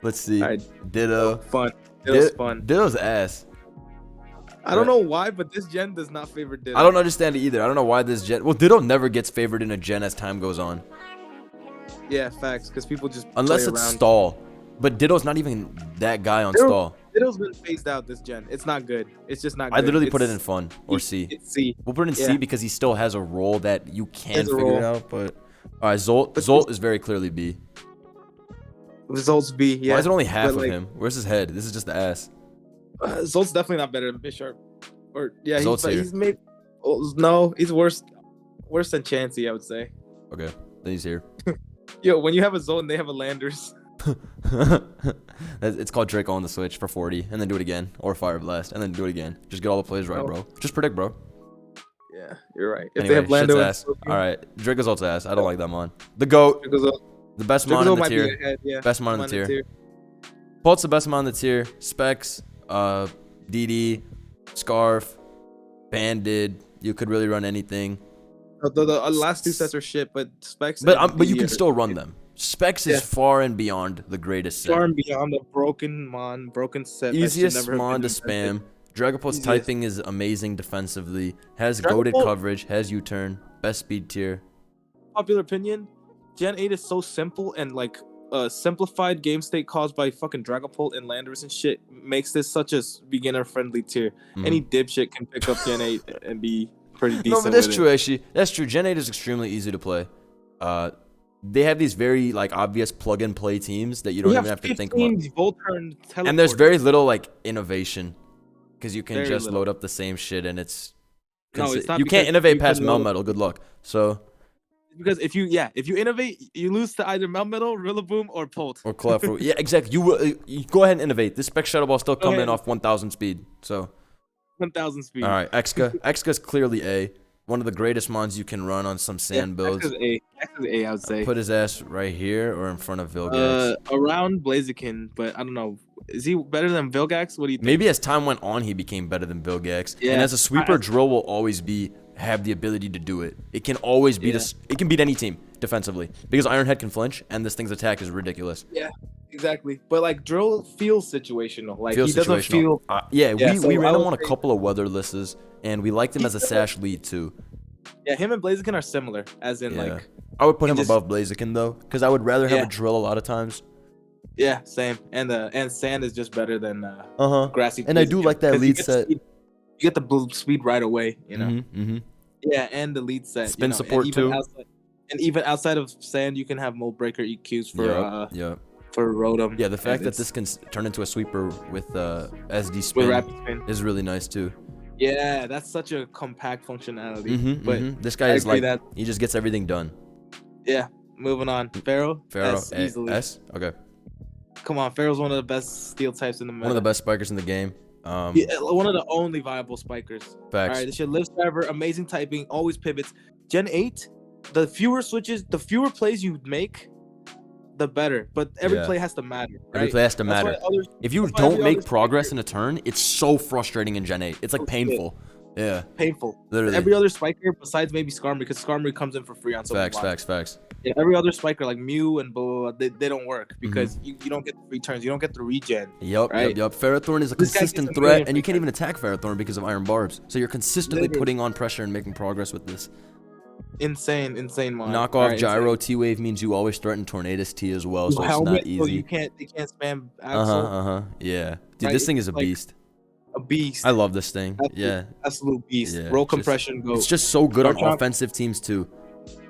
let's see. Right. Ditto. Fun. Ditto's fun. Ditto's ass. I don't know why, but this gen does not favor Ditto. I don't understand it either. I don't know why this gen. Well, Ditto never gets favored in a gen as time goes on. Yeah, facts. Because people just unless play it's around. stall. But Ditto's not even that guy on stall. Ditto's been phased out this gen. It's not good. It's just not good. I literally put it in fun or C. It's C. We'll put it in C because he still has a role that you can figure it out. But all right, Zolt is very clearly B. Zolt's B. Yeah. Why is it only half of him? Where's his head? This is just the ass. Zolt's definitely not better than Bisharp. Or yeah, he's made. Oh, no, he's worse than Chansey, I would say. Okay, then he's here. Yo, when you have a Zolt and they have a Landers. It's called Draco on the Switch for 40, and then do it again, or Fire Blast, and then do it again. Just get all the plays right, bro. Just predict, bro. Yeah, you're right. If Anyway, they have Lando, ass. All right, Draco's ult's ass. I don't like that mon. The GOAT, the best mon in the tier. Best mon in the tier. Pult's the best mon in the tier. Specs, DD, Scarf, Banded. You could really run anything. The last two sets are shit, but Specs. But you can still run them. Specs is far and beyond the greatest set. Far and beyond the broken set. Easiest mon to spam. Dragapult's typing is amazing defensively. Has goated coverage. Has U-turn. Best speed tier. Popular opinion: Gen 8 is so simple and like simplified game state caused by fucking Dragapult and Landers and shit makes this such a beginner-friendly tier. Any dipshit can pick up Gen 8 and be pretty decent. No, but that's true. Actually, that's true. Gen 8 is extremely easy to play. They have these very like obvious plug and play teams that you don't even have to think about. And there's very little like innovation because you can just load up the same shit and it's you can't innovate past Melmetal. Good luck. So because if you innovate, you lose to either Melmetal, Rillaboom, or Pult. Or Clefairy. Yeah, exactly. You go ahead and innovate. This Spec Shuttle Ball still coming in off 1,000 speed. So 1,000 speed. All right, Exca's clearly A. One of the greatest mons you can run on some sand builds. Exca's A, I would say. Put his ass right here or in front of Vilgax. Around Blaziken, but I don't know. Is he better than Vilgax? What do you think? Maybe as time went on, he became better than Vilgax. Yeah. And as a sweeper, Drill will always have the ability to do it. It can always beat it can beat any team defensively because Ironhead can flinch and this thing's attack is ridiculous. Yeah, exactly. But like Drill feels situational. Like he doesn't feel. We ran him on a couple of weatherlesses and we liked him as a sash lead too. Yeah, him and Blaziken are similar, as in like. I would put him above Blaziken though, because I would rather have a Drill a lot of times. Yeah, same. And Sand is just better than Grassy. And I do like that lead set. You get the speed right away, you know. Yeah, and the lead set. Spin support too. And even outside of Sand, you can have Mold Breaker EQs for Rotom. Yeah, the fact that this can turn into a sweeper with SD spin is really nice too. Yeah, that's such a compact functionality. But this guy is like he just gets everything done. Yeah, moving on. Pharaoh easily. S. Okay. Come on, Pharaoh's one of the best steel types in the meta. One of the best spikers in the game. One of the only viable spikers. Facts. All right, this shit lives forever. Amazing typing, always pivots. Gen 8, the fewer switches, the fewer plays you make, the better. But every play has to matter. Right? Every play has to matter. If you don't make progress in a turn, it's so frustrating in Gen 8. It's like painful. Yeah. Painful. Literally. Every other spiker besides maybe Skarmory, because Skarmory comes in for free on some Facts. Yeah, every other spiker like Mew and blah, they don't work because you don't get the free turns, you don't get the regen. Yep. Ferrothorn is a consistent threat, and you can't even attack Ferrothorn because of Iron Barbs. So you're consistently putting on pressure and making progress with this. Insane mod. Knock off Gyro T-Wave means you always threaten Tornadus T as well, so it's not easy. So they can't spam Axel. Yeah. Dude, this thing is a beast. A beast. I love this thing. Absolute beast. Yeah, roll compression go. It's just so good on offensive teams too.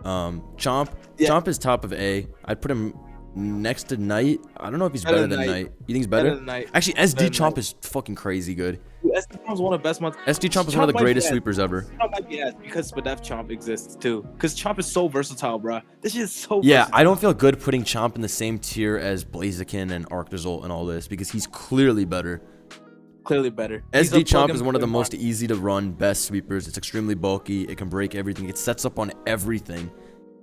Chomp is top of A. I'd put him Next to Knight, I don't know if he's better than Knight. You think he's better? Than Knight. Actually, SD Chomp is fucking crazy good. SD Chomp's one of the best ones. SD Chomp is one of the greatest sweepers ever. Chomp might be ass because Spadef Chomp exists too. Because Chomp is so versatile, bro. This shit is so versatile. I don't feel good putting Chomp in the same tier as Blaziken and Arctozolt and all this because he's clearly better. Clearly better. SD Chomp is one of the most easy to run, best sweepers. It's extremely bulky. It can break everything. It sets up on everything.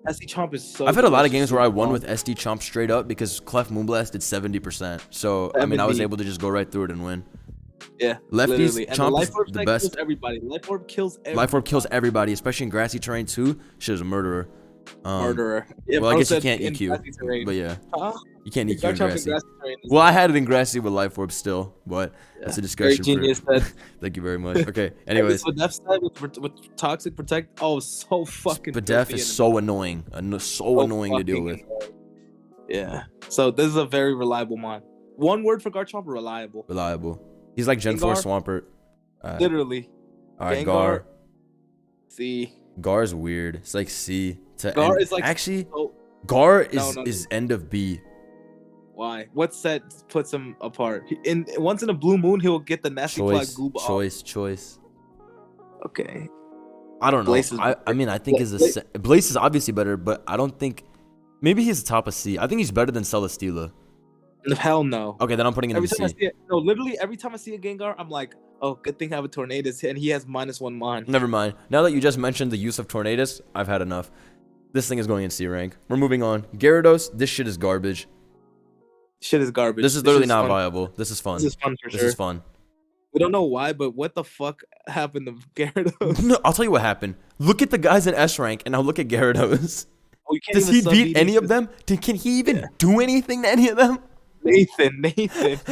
SD Chomp is so. I've had a lot of games where I won with SD Chomp straight up because Clef Moonblast did 70%. So, I mean, I was able to just go right through it and win. Yeah, Lefties, Chomp is the best. Kills everybody. Life Orb kills everybody. Life Orb kills everybody, especially in grassy terrain too. Shit is a murderer. Murderer. Yeah, well, I guess you can't EQ, but yeah, you can't EQ in grassy. Well, I had it in grassy with Life Orb still, but that's a discussion. Very genius. Thank you very much. Okay, anyways. So Def side with Toxic Protect, so fucking. But Def is so annoying, so annoying to deal with. Yeah. So this is a very reliable mon. One word for Garchomp: reliable. Reliable. He's like Gen 4 Swampert. Literally. All right, Gar. C. Gar's weird. It's like C to Gar end. is like actually, Gar is end of B. Why? What set puts him apart? Once in a blue moon, he'll get the nasty plug goob off. Choice. Okay. I don't know. I mean, I think Blaze is obviously better, but I don't think. Maybe he's the top of C. I think he's better than Celesteela. Hell no. Okay, then I'm putting him in C. Literally every time I see a Gengar, I'm like, oh, good thing I have a Tornadus, and he has -1 mon. Never mind. Now that you just mentioned the use of Tornadus, I've had enough. This thing is going in C rank. We're moving on. Gyarados, this shit is garbage. Shit is garbage. This is literally not viable. This is fun. This is fun for sure. This is fun. We don't know why, but what the fuck happened to Gyarados? No, I'll tell you what happened. Look at the guys in S rank, and now look at Gyarados. Oh, does he beat any of them? Can he even do anything to any of them? Nathan.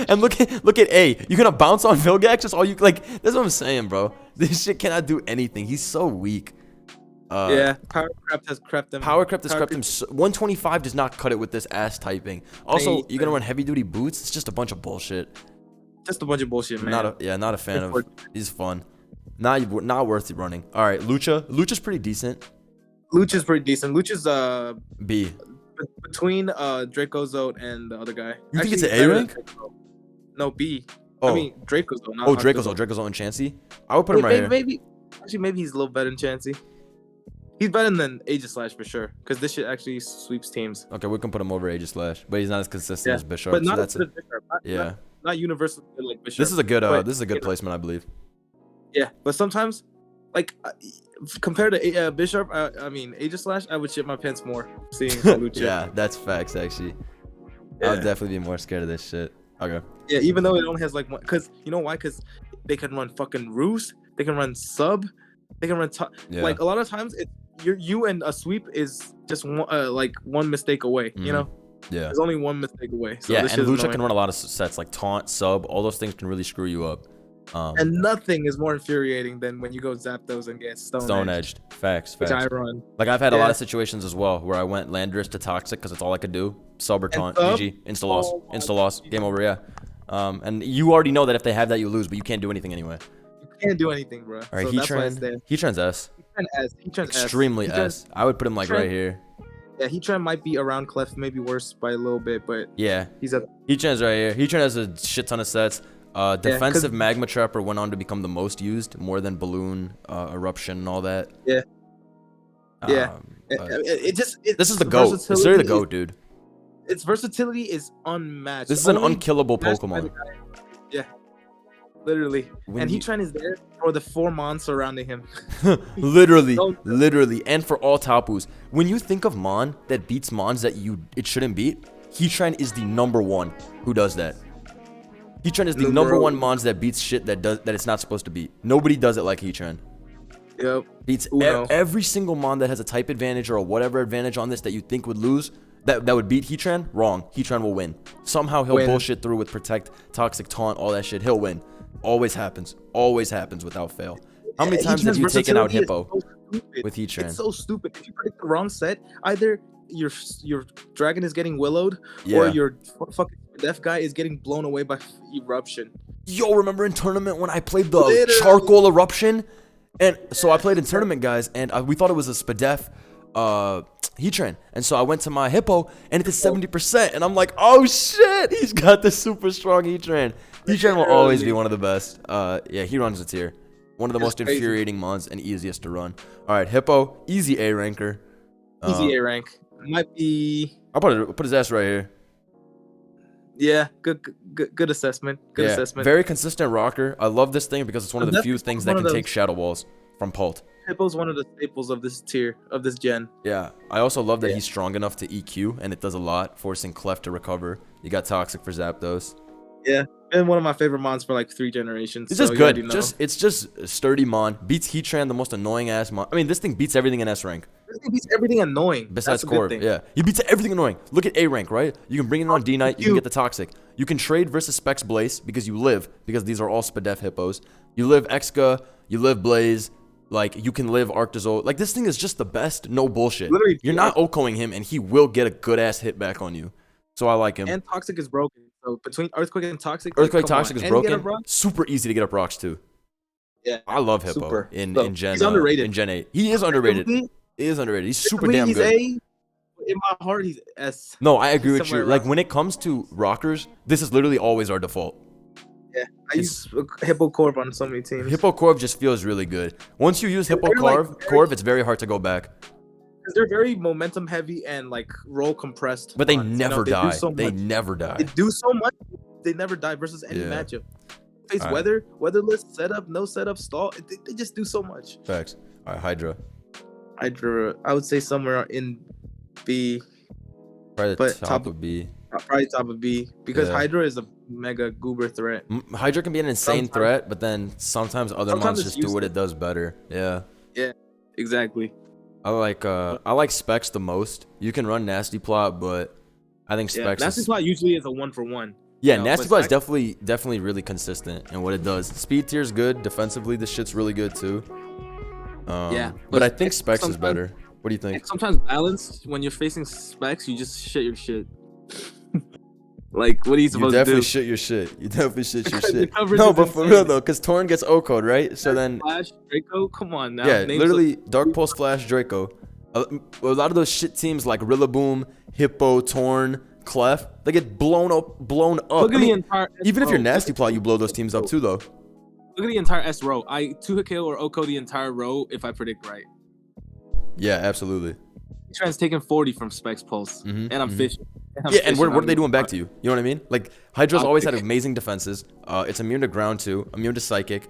And look at A. You're gonna bounce on Vilgax? Just all you like. That's what I'm saying, bro. This shit cannot do anything. He's so weak. Yeah, Power Crept has crept him. Power Crept has crept him. 125 does not cut it with this ass typing. Also, you're gonna run heavy duty boots. It's just a bunch of bullshit. Just a bunch of bullshit, man. Not a fan of. He's fun. Not worth it running. All right, Lucha. Lucha's pretty decent. Lucha's pretty decent. Lucha's B. Between Dracozolt and the other guy. You think it's an A rank? No, B. Oh. I mean Dracozolt. Oh, Dracozolt and Chansey. I would put him right here. Maybe he's a little better than Chansey. He's better than Aegislash for sure, because this shit actually sweeps teams. Okay, we can put him over Aegislash, but he's not as consistent as Bisharp. But not so as good as Bisharp. Not universally good like Bisharp. This is a good placement, I believe. Yeah, but sometimes, like compared to Bisharp, I mean Aegislash, I would shit my pants more seeing Lucha. Yeah, that's facts actually. Yeah. I would definitely be more scared of this shit. Okay. Yeah, even though it only has like one, because you know why? Because they can run fucking Roost, they can run Sub, they can run like a lot of times you and a sweep is just one mistake away. You know. Yeah. There's only one mistake away. So yeah, and Lucha can run a lot of sets like Taunt, Sub. All those things can really screw you up. And nothing is more infuriating than when you go Zapdos and get Stone Edged. Facts. Which I run. Like I've had a lot of situations as well where I went Landorus to Toxic because that's all I could do. Sub or Taunt, GG, insta loss, game over. Yeah. And you already know that if they have that, you lose, but you can't do anything anyway. You can't do anything, bro. All right, Heatran's S. Extremely S. I would put him like right here. Yeah, Heatran might be around Clef, maybe worse by a little bit, but yeah, he's at Heatran's right here. Heatran has a shit ton of sets. Defensive Magma Trapper went on to become the most used, more than Balloon, Eruption, and all that. Yeah. This is the GOAT. It's literally the GOAT, dude. Its versatility is unmatched. This is an unkillable Pokemon. Yeah. Literally. And Heatran is there for the 4 Mons surrounding him. literally. And for all Tapus. When you think of Mon that beats Mons that it shouldn't beat, Heatran is the #1 who does that. Heatran is the #1 Mons that beats shit that it's not supposed to beat. Nobody does it like Heatran. Yep. Beats every single Mon that has a type advantage or a whatever advantage on this that you think would lose. That would beat Heatran. Wrong. Heatran will win. Somehow he'll bullshit through with Protect, Toxic, Taunt, all that shit. He'll win. Always happens without fail. How many times have you taken out Hippo with Heatran? It's so stupid. If you predict the wrong set, either your dragon is getting willowed or your fucking deaf guy is getting blown away by Eruption. Yo, remember in tournament when I played the Charcoal Eruption? And so I played in tournament, guys, and we thought it was a Spadef Heatran. And so I went to my Hippo, and it did 70%. And I'm like, oh shit, he's got this super strong Heatran. Heatran will always be one of the best. Yeah, he runs a tier. One of the most infuriating mons and easiest to run. All right, Hippo, easy A ranker. Easy A rank. Might be. I'll put his ass right here. Yeah, good assessment. Good assessment. Very consistent rocker. I love this thing because it's one of the few things that can take Shadow Walls from Pult. Hippo's one of the staples of this tier, of this gen. Yeah, I also love that he's strong enough to EQ, and it does a lot, forcing Clef to recover. You got Toxic for Zapdos. Yeah, been one of my favorite mons for like 3 generations. It's just good. It's just a sturdy mon. Beats Heatran, the most annoying ass mon. I mean, this thing beats everything in S rank. This thing beats everything annoying. Besides Corv, yeah. You beats everything annoying. Look at A rank, right? You can bring it on D Knight. You can get the Toxic. You can trade versus Specs Blaze because you live, because these are all Spadef Hippos. You live Exca. You live Blaze. Like, you can live Arctozolt. Like, this thing is just the best. No bullshit. Literally, you're not OHKOing him, and he will get a good-ass hit back on you. So I like him. And Toxic is broken. So between Earthquake and Toxic. Earthquake Toxic is broken. Super easy to get up rocks, too. Yeah. I love Hippo in Gen he's underrated. In Gen 8. He is underrated. He is underrated. He's super damn good. In my heart, he's S. No, I agree with you. Like, when it comes to rockers, this is literally always our default. Yeah, I use Hippo Corv on so many teams. Hippo Corv just feels really good. Once you use Hippo Corv, it's very hard to go back. Because they're very momentum heavy and like roll compressed. But they never die. They never die. They do so much. They never die versus any matchup. Face weather, weatherless, setup, no setup, stall. They just do so much. Facts. All right, Hydra. I would say somewhere in B. Probably the top of B. Probably top of B, because Hydra is a mega goober threat. Hydra can be an insane threat, but then sometimes other mons just do what it does better. Yeah. Yeah, exactly. I like Specs the most. You can run Nasty Plot, but I think Specs. Nasty Plot usually is a 1-for-1. Yeah, Nasty Plot is definitely really consistent in what it does. Speed tier is good. Defensively, this shit's really good too. But I think Specs is better. What do you think? Sometimes balance, when you're facing Specs, you just shit your shit. Like, what are you supposed to do? You definitely shit your shit. No, but for real though, because Torn gets O-code, right? So then Flash Draco, come on now. Yeah, literally Dark Pulse Flash Draco. A lot of those shit teams like Rillaboom, Hippo, Torn, Clef, they get blown up. Look at the entire even if you're Nasty Plot, you blow those teams up too though. Look at the entire S row. I 2-hit KO or O-code the entire row if I predict right. Yeah, absolutely. Heatran's taking 40 from Specs Pulse, and I'm fishing. And what are they doing back to you? You know what I mean? Like, Hydra's always had amazing defenses. It's immune to ground too, immune to psychic.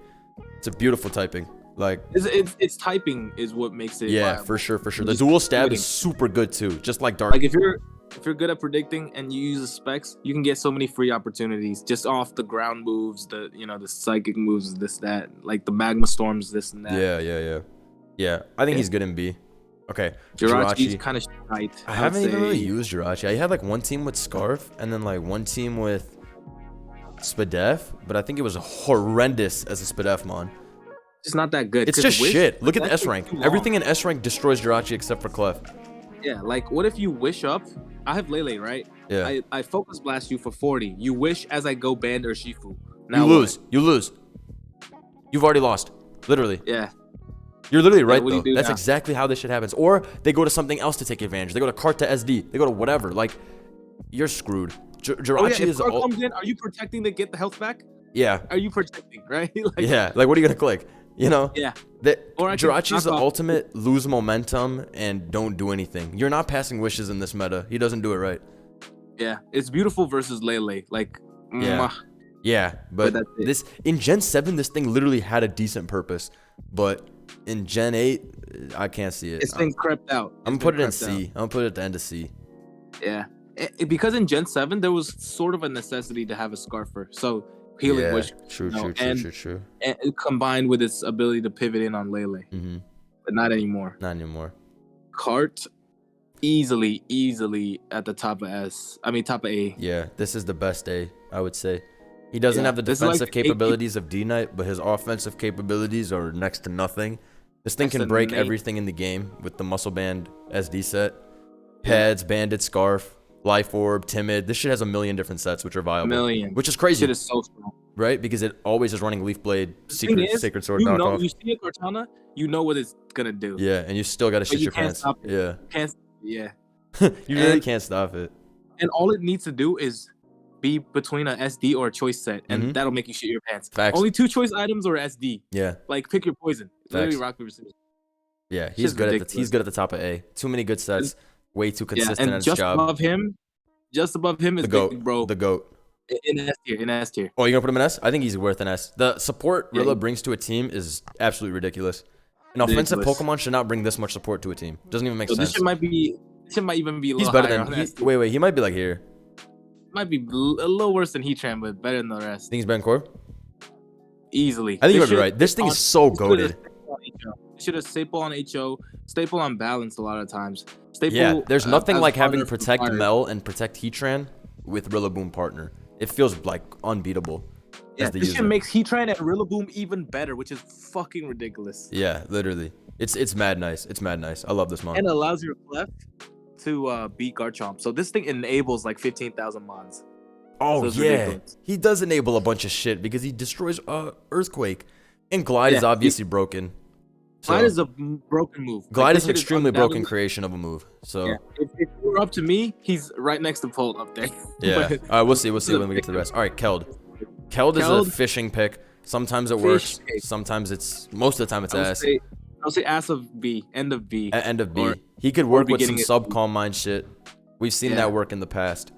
It's a beautiful typing. Like, it's typing is what makes it. Yeah, viable. for sure. The dual stab is super good too, just like Dark. Like, if you're good at predicting and you use the Specs, you can get so many free opportunities just off the ground moves, the psychic moves, this that, like the magma storms, this and that. Yeah. I think he's good in B. Okay, Jirachi's kind of tight. I haven't even really used Jirachi. I had like one team with Scarf and then like one team with Spadef, but I think it was horrendous as a Spadef mon. It's not that good. It's just shit. Look at the S rank. Everything in S rank destroys Jirachi except for Clef. Yeah, like what if you wish up? I have Lele, right? Yeah. I focus blast you for 40. You wish as I go Band or Shifu. Now You lose. You've already lost. Literally. Yeah. You're literally right, though. That's exactly how this shit happens. Or they go to something else to take advantage. They go to Cart to SD. They go to whatever. Like, you're screwed. Jirachi is... If Cart comes in, are you protecting to get the health back? Yeah. Are you protecting, right? Like, yeah. Like, what are you going to click? You know? Yeah. Jirachi's the ultimate lose momentum and don't do anything. You're not passing wishes in this meta. He doesn't do it right. Yeah. It's beautiful versus Lele. Like, yeah. But this in Gen 7, this thing literally had a decent purpose. But in Gen 8, I can't see it. It's been crept out. I'm gonna put it in C. I'm gonna put it at the end of C. Yeah. Because in Gen 7, there was sort of a necessity to have a Scarfer. So Healing Wish. True. And combined with its ability to pivot in on Lele. Mm-hmm. But not anymore. Cart, easily at the top of S. I mean, top of A. Yeah, this is the best A, I would say. He doesn't have the defensive capabilities of D-Knight, but his offensive capabilities are next to nothing. This thing can break everything in the game with the Muscle Band SD set. Pads, Bandit, Scarf, Life Orb, Timid. This shit has a million different sets, which are viable. Which is crazy. Shit is so strong. right? Because it always is running Leaf Blade, Sacred Sword you knockoff. you see a Cortana, you know what it's gonna do. Yeah, and you still gotta But shit you your can't pants. stop it. Yeah, You can't. Yeah. you really And can't stop it. and all it needs to do is be between an SD or a choice set, and that'll make you shit your pants. Facts. Only 2 choice items or SD. Yeah, Like pick your poison. Literally Facts. rock paper scissors. yeah, Shit's ridiculous. he's good at the top of A. Too many good sets, way too Yeah, consistent at and his job. just above him is The goat, Big Bro the goat. in S tier. Oh, you gonna put him in S? I think he's worth an S. The support Yeah. Rilla brings to a team is absolutely ridiculous. An offensive Pokemon should not bring this much support to a team. Doesn't even make So sense. this shit might even be a He's little better higher than on S tier. wait, he might be like here. Might be a little worse than Heatran, but better than the rest. Think he's better than Core? Easily. I think you're right. This thing is so goated. Should have staple on HO, staple on balance a lot of times. Staple, Yeah, there's nothing as like having partner for Protect fire. Mel and Protect Heatran with Rillaboom partner. It feels like unbeatable. Yeah, as the this user. shit makes Heatran and Rillaboom even better, which is fucking ridiculous. Yeah, literally. It's mad nice. It's mad nice. I love this mon. And allows your Clef to beat Garchomp. So this thing enables like 15,000 mons. Oh so it's yeah, ridiculous. he does enable a bunch of shit because he destroys Earthquake, and Glide is Yeah, obviously broken. So, Glide is a broken move. Glide Like, is this an shit extremely broken undoubtedly- creation of a move. So Yeah. If it were up to me, he's right next to Pult up there. yeah. But- All right, we'll see when we get to the rest. All right, Keld. Keld is a Keld- fishing pick. Sometimes it Fish works. pick. Sometimes most of the time it's ass. I'll say ass of B, end of B. At end of B, Or- he could work with some beginning sub calm mind shit. We've seen Yeah. that work in the past.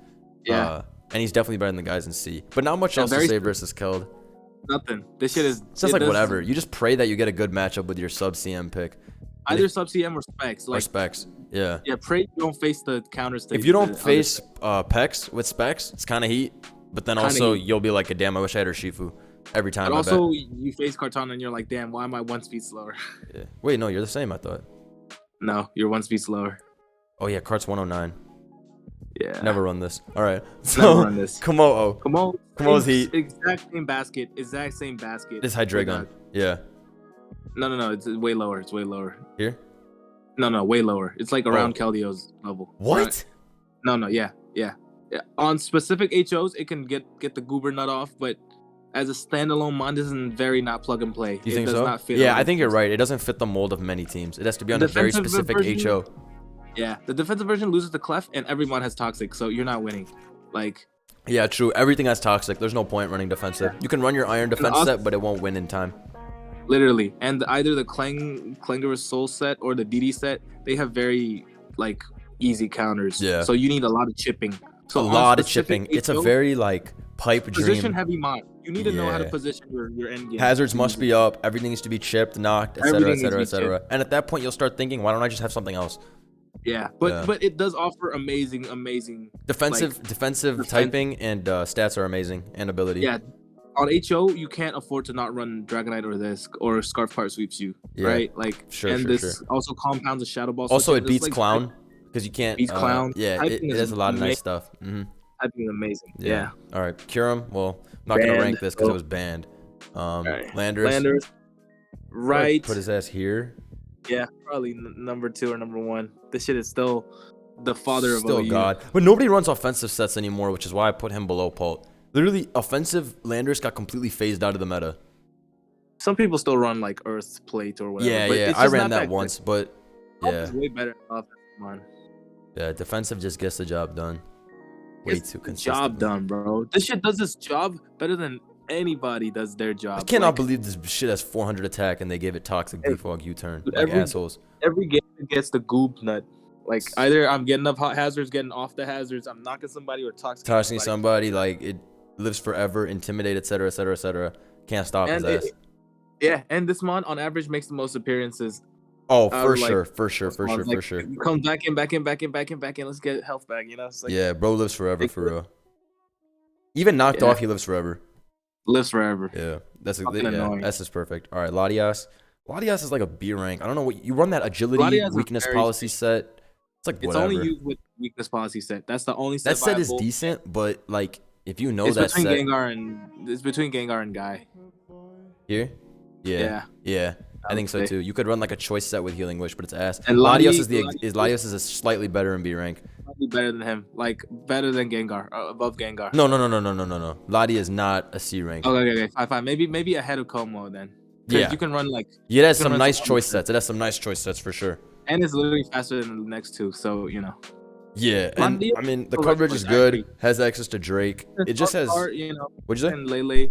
Yeah. And he's definitely better than the guys in C. But not much Yeah, else to very say true. versus Keld. Nothing. This shit is It's just it like does- whatever. You just pray that you get a good matchup with your sub CM pick. Either sub CM or specs. Or Like specs. Yeah. yeah, pray you don't face the counters. To If you the don't other face stuff. Pex with specs, it's kind of heat. But then Kinda also heat. you'll be like, damn, I wish I had her Shifu every time. But I also you face Kartana and you're like, damn, why am I 1 speed slower? bet. Yeah. Wait, no, you're the same. I thought. No, you're 1 speed slower. Oh yeah, Kart's 109. Yeah. Never run this. All right. Never So run this. Komodo. Come on, Heat. Exact same basket. Exact same basket. This Hydreigon. Yeah. No. It's way lower. It's way lower. Here. No, way lower. It's like around Keldio's level. What? No. Yeah. On specific HOs, it can get the goober nut off, but as a standalone mon, this is very not plug and play. You It think does so? not fit Yeah, all I the think you're teams. right. It doesn't fit the mold of many teams. It has to be on a very Defensive specific version- HO. Yeah, the defensive version loses to Clef, and every mon has toxic, so you're not winning. Like, Yeah, true. Everything has toxic. There's no point running defensive. You can run your iron defense set, but it won't win in time. literally, and either the Clanger's Soul set or the DD set, they have very like easy counters. Yeah. So you need a lot of chipping. So A on lot of specific chipping. It's a HO, very like pipe position dream. heavy mon. You need to know how to Yeah. position your end game. Hazards must be up. Everything needs to be chipped, knocked, etc., Everything needs to etc., be etc. And at that point, you'll start thinking, why don't I just have something else? Yeah, Yeah. but it does offer amazing. Defensive typing and stats are amazing, and ability. Yeah, on HO you can't afford to not run Dragonite or this or Scarf Part sweeps you, Yeah. right? Like, Sure, and sure, this sure. also compounds a Shadow Ball. Also, switching. it This, beats like, Clown because you can't. Beats Clown. Yeah, it Typing is has a lot of nice amazing. stuff. Typing is amazing. Yeah. Yeah. All right, Kyurem. Well, I'm not gonna Banned. rank this because Oh. it was banned. Right. Landers. Landers. Right. Put his ass here. Yeah, probably number 2 or number 1. This shit is still the father of Still OU. God. But nobody runs offensive sets anymore, which is why I put him below Pult. Literally, offensive Landers got completely phased out of the meta. Some people still run like Earth Plate or whatever. Yeah, but yeah. it's I just ran not that good. once, but Pulp yeah. is way better than offensive mon. Yeah, defensive just gets the job done. Way It's too the consistent. job done, bro. This shit does this job better than anybody does their job. I cannot Like, believe this shit has 400 attack and they gave it toxic defog U-turn. Dude, Like every- assholes. every game it gets the goob nut. Like either I'm getting up hot hazards, getting off the hazards, I'm knocking somebody or toxic. Tossing somebody, like it lives forever, intimidate, etc., etc., etc. Can't stop his And ass. Yeah, and this mon on average makes the most appearances. Oh, out for of, like, sure, for sure, for mons. sure, Like, for sure. Come back in. Let's get health back. You know, it's like Yeah, bro lives forever Like, for real. Even knocked yeah. off, he lives forever. lives forever. Yeah, that's Fucking annoying. S is perfect. All right, Latias. Latias is like a B rank. I don't know what you run that agility Latias is weakness very policy set. It's like It's whatever. only used with weakness policy set. That's the only set. That set is viable. decent, but like if you know It's that between set Gengar and Guy. here, yeah, Yeah. I think so Okay. too. You could run like a choice set with Healing Wish, but it's ass. And Latios Lati- is Latios is a slightly better in B rank. definitely better than him. Like better than Gengar, above Gengar. No. Lottie is not a C rank. Okay. Fine. Maybe ahead of Como then. Because Yeah. you can run like. Yeah, it has you can some run nice some choice other sets. It has some nice choice sets for sure. And it's literally faster than the next two, so you know. Yeah, and Lottie- I mean the Oh, coverage like, is I good. agree. Has access to Drake. It just has. Scarf, you know, What'd you say? and Lele.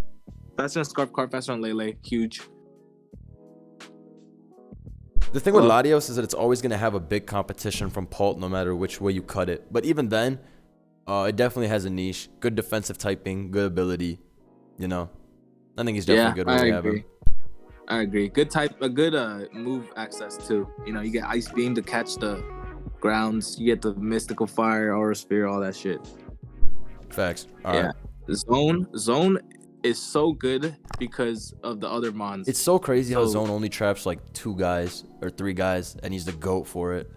Faster than Scarf Card, faster than Lele. Huge. The thing with Latios is that it's always going to have a big competition from Pult no matter which way you cut it. But even then, it definitely has a niche. Good defensive typing, good ability. You know, I think he's definitely good where we have him. I agree. Good type, a good move access too. You know, you get Ice Beam to catch the grounds. You get the Mystical Fire, Aura Sphere, all that shit. Facts. All yeah. right. Zone is so good because of the other mons. It's so crazy how Zone only traps like 2 guys or 3 guys, and he's the GOAT for it.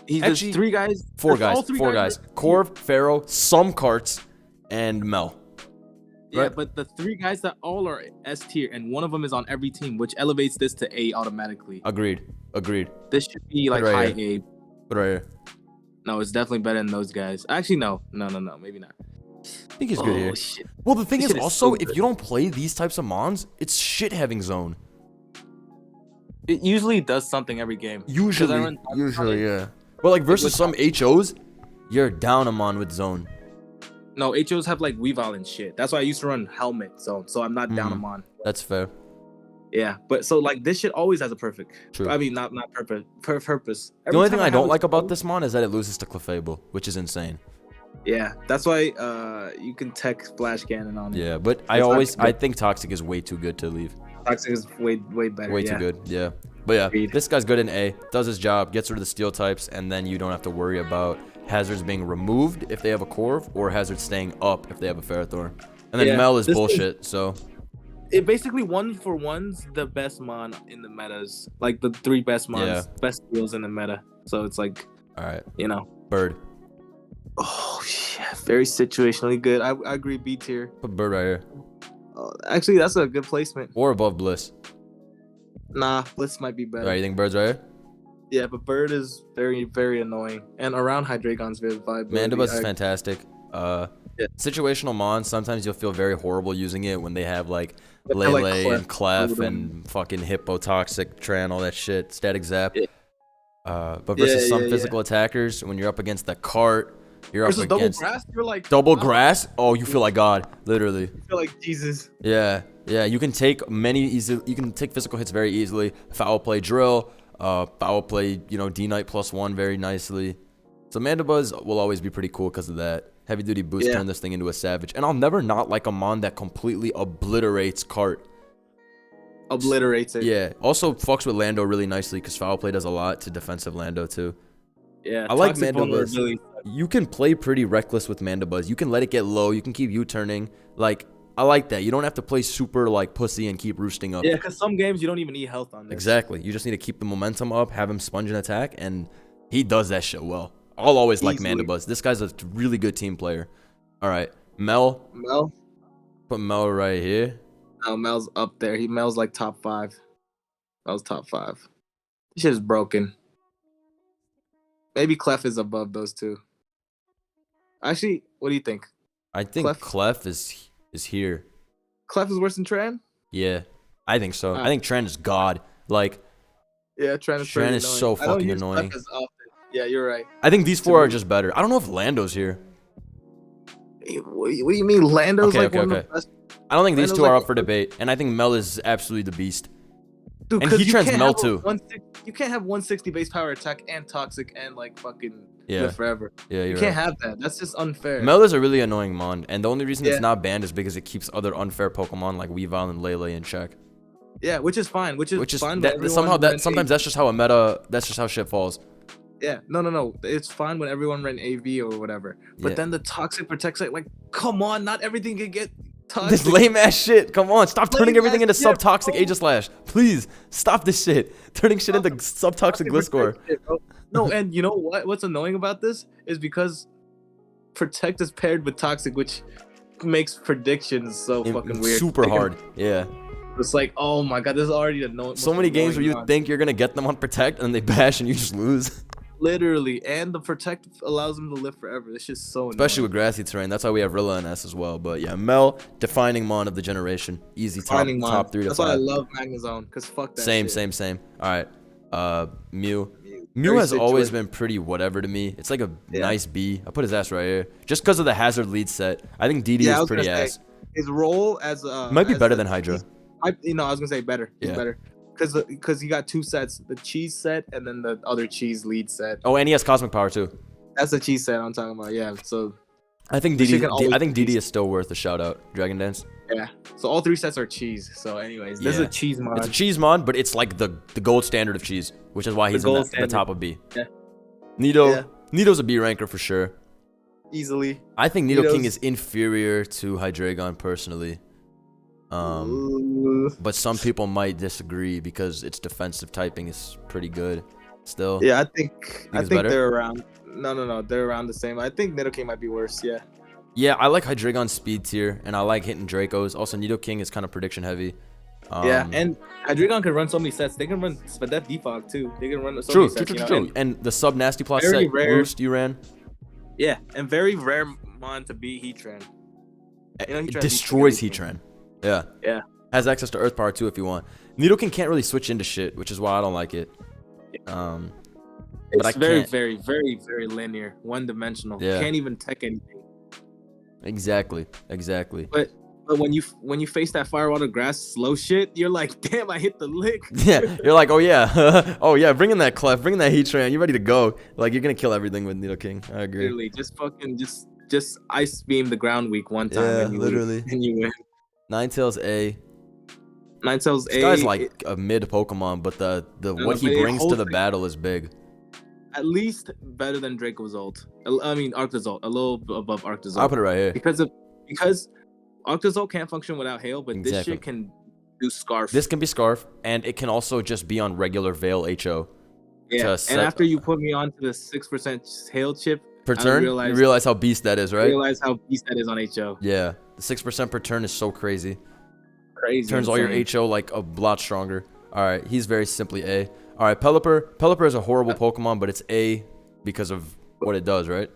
He's actually 3 guys. 4 guys. 4 guys. Corv, Pharaoh, some carts, and Mel. Yeah, right? But the 3 guys that all are S tier, and one of them is on every team, which elevates this to A automatically. Agreed. This should be like high A. But right here. No, it's definitely better than those guys. Actually, no, maybe not. I think he's good here. Shit. Well, the thing is also, if you don't play these types of mons, it's shit having Zone. It usually does something every game. Usually, yeah. But like versus some HOs, you're down a mon with Zone. No, HOs have like Weavile and shit. That's why I used to run Helmet Zone, so I'm not down a mon. That's fair. Yeah, but so like this shit always has a perfect. True. I mean, not perfect. Purpose. The only thing I don't like about this mon is that it loses to Clefable, which is insane. Yeah, that's why you can tech Splash Cannon on it. Yeah, but I think Toxic is way too good to leave. Toxic is way better. Way too good. Yeah. But yeah, this guy's good in A, does his job, gets rid of the steel types, and then you don't have to worry about hazards being removed if they have a Corv or hazards staying up if they have a Ferrothorn. And then Mel is bullshit, so it basically 1-for-1's the best mon in the metas. Like the 3 best mons, best skills in the meta. So it's like, all right, you know. Bird. Oh shit, very situationally good. I agree, B tier. Put Bird right here. Actually, that's a good placement. Or above Bliss. Nah, Bliss might be better. Right, you think Bird's right here? Yeah, but Bird is very, very annoying. And around Hydreigon's vibe. Mandibuzz is fantastic. Situational mons, sometimes you'll feel very horrible using it when they have like Lele and Clef and fucking Hippo, Toxic, Tran, all that shit. Static Zap. Yeah. But versus some physical attackers, when you're up against the cart, you're versus up against double grass, you're like double grass. Oh, you feel like God, literally. You feel like Jesus. Yeah. You can take You can take physical hits very easily. Foul play drill. Foul play. D Knight +1 very nicely. So Mandibuzz will always be pretty cool because of that. Heavy duty boost turn this thing into a savage, and I'll never not like a mon that completely obliterates cart. Obliterates it. Yeah. Also fucks with Lando really nicely because foul play does a lot to defensive Lando too. Yeah. I like Mandibuzz. You can play pretty reckless with Mandibuzz. You can let it get low. You can keep U-turning. Like, I like that. You don't have to play super like pussy and keep roosting up. Yeah, because some games you don't even need health on this. Exactly. You just need to keep the momentum up, have him sponge an attack, and he does that shit well. I'll always like Mandibuzz. This guy's a really good team player. All right. Mel. Put Mel right here. No, Mel's up there. Mel's like top 5. Mel's top 5. This shit is broken. Maybe Clef is above those 2. Actually, what do you think? I think Clef is here. Clef is worse than Tran? Yeah, I think so. I think Tran is God. Like, yeah, Tran is so fucking annoying. Yeah, you're right. I think these 4 are just better. I don't know if Lando's here. What do you mean Lando's one of the best? I don't think these 2 are up for debate, and I think Mel is absolutely the beast. Dude, and he trans Mel too. You can't have 160 base power attack and Toxic and like fucking live forever. Yeah, you can't have that. That's just unfair. Mel is a really annoying mon, and the only reason it's not banned is because it keeps other unfair Pokemon like Weavile and Lele in check. Yeah, which is fine. Which is fine. Sometimes that's just how a meta. That's just how shit falls. Yeah, no. It's fine when everyone ran AV or whatever. But then the Toxic protects like come on, not everything can get toxic. This lame ass shit. Come on, stop turning everything into sub-toxic Aegislash. Please, stop this shit. Turning shit into sub-toxic Gliscor. No, and you know what? What's annoying about this is because Protect is paired with Toxic, which makes predictions so fucking weird. Super hard. Yeah. It's like, oh my god, this is already annoying. So many games where you think you're gonna get them on Protect and they bash and you just lose. Literally, and the protect allows him to live forever. This shit's so annoying. Especially with grassy terrain. That's why we have Rilla and S as well. But yeah, Mel, defining mon of the generation. Easy Finding mine. top 3 to That's 5. why I love Magnezone, because fuck that Same, shit. same. All right. Mew. Mew Very has always situated. been pretty whatever to me. It's like a nice B. I put his ass right here. Just because of the hazard lead set. I think DD I is was pretty gonna ass. say, his role as a Might be as better a- than Hydra. I was gonna say better. He's Yeah. better because he got 2 sets: the cheese set and then the other cheese lead set. Oh, and he has cosmic power too. That's the cheese set I'm talking about. Yeah. So I think This shit DD. can always I think be DD is still worth a shout out. Dragon Dance. yeah. So all 3 sets are cheese. So anyways, this is Yeah. a cheese mod. It's a cheese mon, but it's like the gold standard of cheese, which is why he's in gold the standard. top of B. Yeah. Nido. Yeah. Nido's a B ranker for sure. Easily. I think Nido King Nido's- is inferior to Hydreigon personally. Ooh. But some people might disagree because its defensive typing is pretty good still. Yeah, I think it's better? they're around. No, they're around the same. I think Nidoking might be worse. Yeah. Yeah, I like Hydreigon's speed tier, and I like hitting Dracos. Also, Nido King is kind of prediction heavy. Yeah, and Hydreigon can run so many sets. They can run Spadef Defog too. They can run so True, many sets. true. And the sub nasty plot very set rare. boost you ran, Yeah, and very rare mon to beat Heatran. You know, it Heatran destroys beats everything. Heatran. Yeah. Yeah. Has access to Earth Power too if you want. Nidoking can't really switch into shit, which is why I don't like it. But It's I very, can't. very linear, one-dimensional. Yeah. Can't even tech anything. Exactly. But when you face that fire, water, grass, slow shit, you're like, damn, I hit the lick. Yeah, you're like, oh yeah, oh yeah, bring in that Clef, bring in that Heatran, you ready to go? Like you're gonna kill everything with Nidoking. I agree. Literally, just fucking just ice beam the ground weak one time. Yeah, and you literally. lose, and you win. Ninetales A. Ninetales This A. guy's like a mid Pokemon, but the what he but it brings to holds the it. battle is big. At least better than Draco's ult. I mean Arctozolt, a little above Arctozolt. I'll put it right here. because Arctozolt can't function without Hail, but this Exactly. shit can do Scarf. This can be Scarf, and it can also just be on regular Veil HO. yeah, to and set- after you put me onto the 6% Hail chip, Per I turn, realize- you realize how beast that is, I right? realize how beast that is on HO. Yeah, the 6% per turn is so crazy. Crazy. Turns all your insane. HO like a lot stronger. All right, he's very simply A. All right, Pelipper. Pelipper is a horrible Pokemon, but it's A because of what it does, right?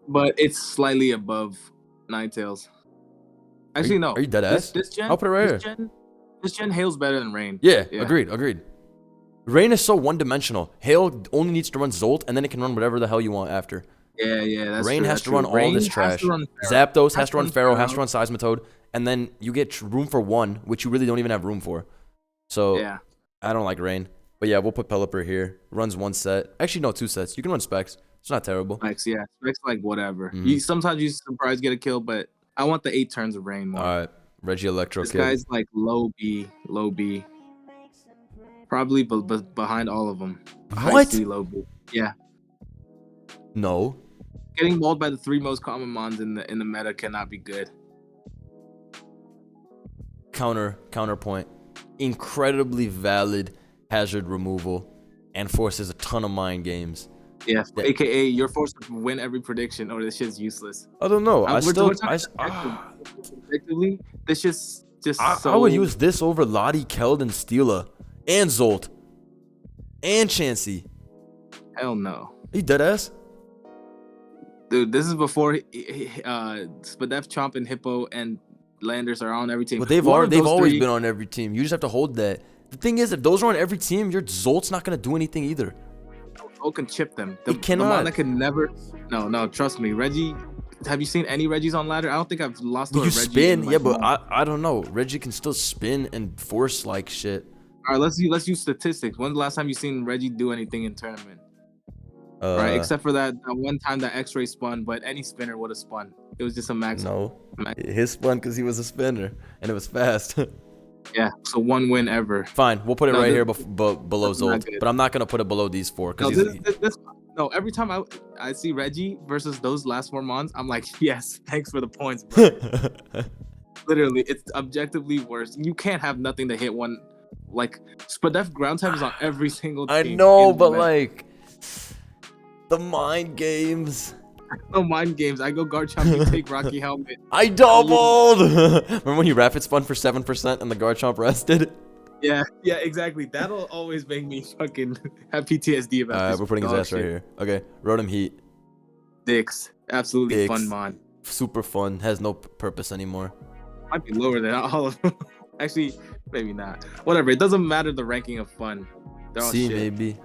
But it's slightly above Ninetales. Actually, no. Are you dead ass? This gen, I'll put it right this Gen, this gen Hail's better than Rain. Yeah, Yeah. agreed. Rain is so one-dimensional. Hail only needs to run Zolt, and then it can run whatever the hell you want after. Yeah. That's Rain true, has that's to run true. all Rain this has trash. to run Pharaoh. Zapdos has to run Pharaoh, has to Pharaoh. run Seismitoad, and then you get room for one, which you really don't even have room for. So Yeah. I don't like Rain. But yeah, we'll put Pelipper here. Runs one set. Actually, no, 2 sets. You can run Specs. It's not terrible. Specs, yeah. Specs like whatever. Mhm. Sometimes you surprise get a kill, but I want the 8 turns of Rain more. All right, Reggie Electro This Kid. guy's like low B. Probably behind all of them. High What? C, low B. Yeah. No. Getting mauled by the 3 most common mons in the meta cannot be good. Counterpoint. Incredibly valid hazard removal and forces a ton of mind games. Yeah. Yeah. AKA you're forced to win every prediction or this shit's useless. I don't know. I We're still. talking objectively, this just I would use this over Lottie, Keld, and Steela. And Zolt. And Chansey. hell no. Are you dead ass? Dude, this is before Spadef, Chomp, and Hippo and Landers are on every team. But they've One of they've those always 3 been on every team. You just have to hold that. The thing is, if those are on every team, your Zolt's not gonna do anything either. All can chip them. He cannot. The mon that can never. No, trust me. Reggie, have you seen any Reggies on ladder? I don't think I've lost to a You Reggie. spin, in my yeah, but life. I don't know. Reggie can still spin and force like shit. All right, let's use statistics. When's the last time you seen Reggie do anything in tournament? Right, except for that one time that X-ray spun, but any spinner would have spun. It was just a max. No, his spun because he was a spinner and it was fast. Yeah, so 1 win ever. Fine, we'll put it No, right this- here below this is not Zolt, good. but I'm not gonna put it below these 4 No, because no. Every time I see Reggie versus those last 4 mons, I'm like, yes, thanks for the points. Bro. Literally, it's objectively worse. You can't have nothing to hit one. Like Spadef ground type is on every single team. I know, in the but meta. like the mind games. No mind games. I go guard chomp, you take Rocky Helmet. I doubled. Remember when you rapid spun for 7% and the Garchomp rested? Yeah, yeah, exactly. That'll always make me fucking have PTSD about this. We're putting his dog ass right shit. here. Okay, Rotom Heat. Dicks, absolutely fun Dicks. mon. Super fun. Has no purpose anymore. Might be lower than all of them. Actually, maybe not. Whatever. It doesn't matter the ranking of fun. They're all C shit. maybe.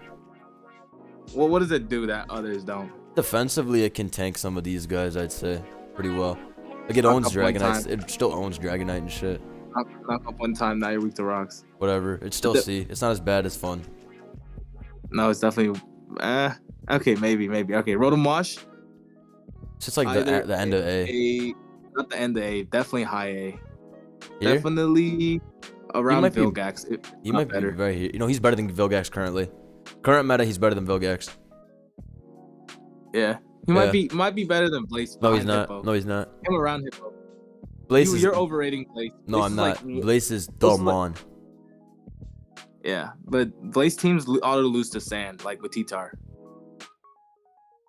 Well, what does it do that others don't? Defensively, it can tank some of these guys, I'd say, pretty well. Like, it Knock owns up one Dragonite. time. It still owns Dragonite and shit. Knock up one time, now you're weak to rocks. Whatever. It's still C. It's not as bad as fun. No, it's definitely. Okay, maybe. Okay, Rotom Wash. It's just like Either the end of A. Not the end of A. Definitely high A. Here? Definitely around might be- Vilgax. He might be very here. You know, he's better than Vilgax currently. Current meta, he's better than Vilgax. Yeah, he might be better than Blaze. No, he's behind not. Hippo. No, he's not. Him around Hippo. Blaze is... You're overrating Blaze. No, Blaze I'm is not. like- Blaze is Blaze is like- Mon. Yeah, but Blaze teams auto lose to Sand, like with T-Tar.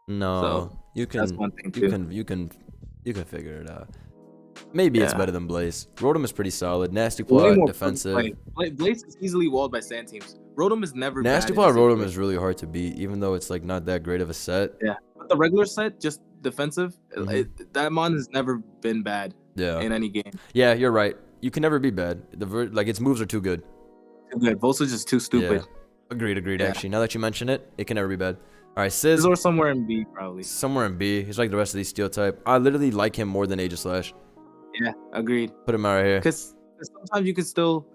No, So, you can. that's one thing, you too. can. You can figure it out. Maybe it's Yeah. better than Blaze. Rotom is pretty solid. Nasty Way Plot, more defensive. Blaze is easily walled by Sand teams. Rotom is never Nasty bad Plot in the Rotom same is really hard to beat, even though it's like not that great of a set. Yeah, but the regular set, just defensive, Mhm. that mon has never been bad Yeah. in any game. Yeah, you're right. You can never be bad. Like its moves are too good. Too good. Voltage is too stupid. Yeah. Agreed. Yeah. Actually, now that you mention it, it can never be bad. All right, Sizz, Or somewhere in B, probably. somewhere in B. He's like the rest of these steel type. I literally like him more than Aegislash. Yeah, agreed. Put him right here. Because sometimes you can still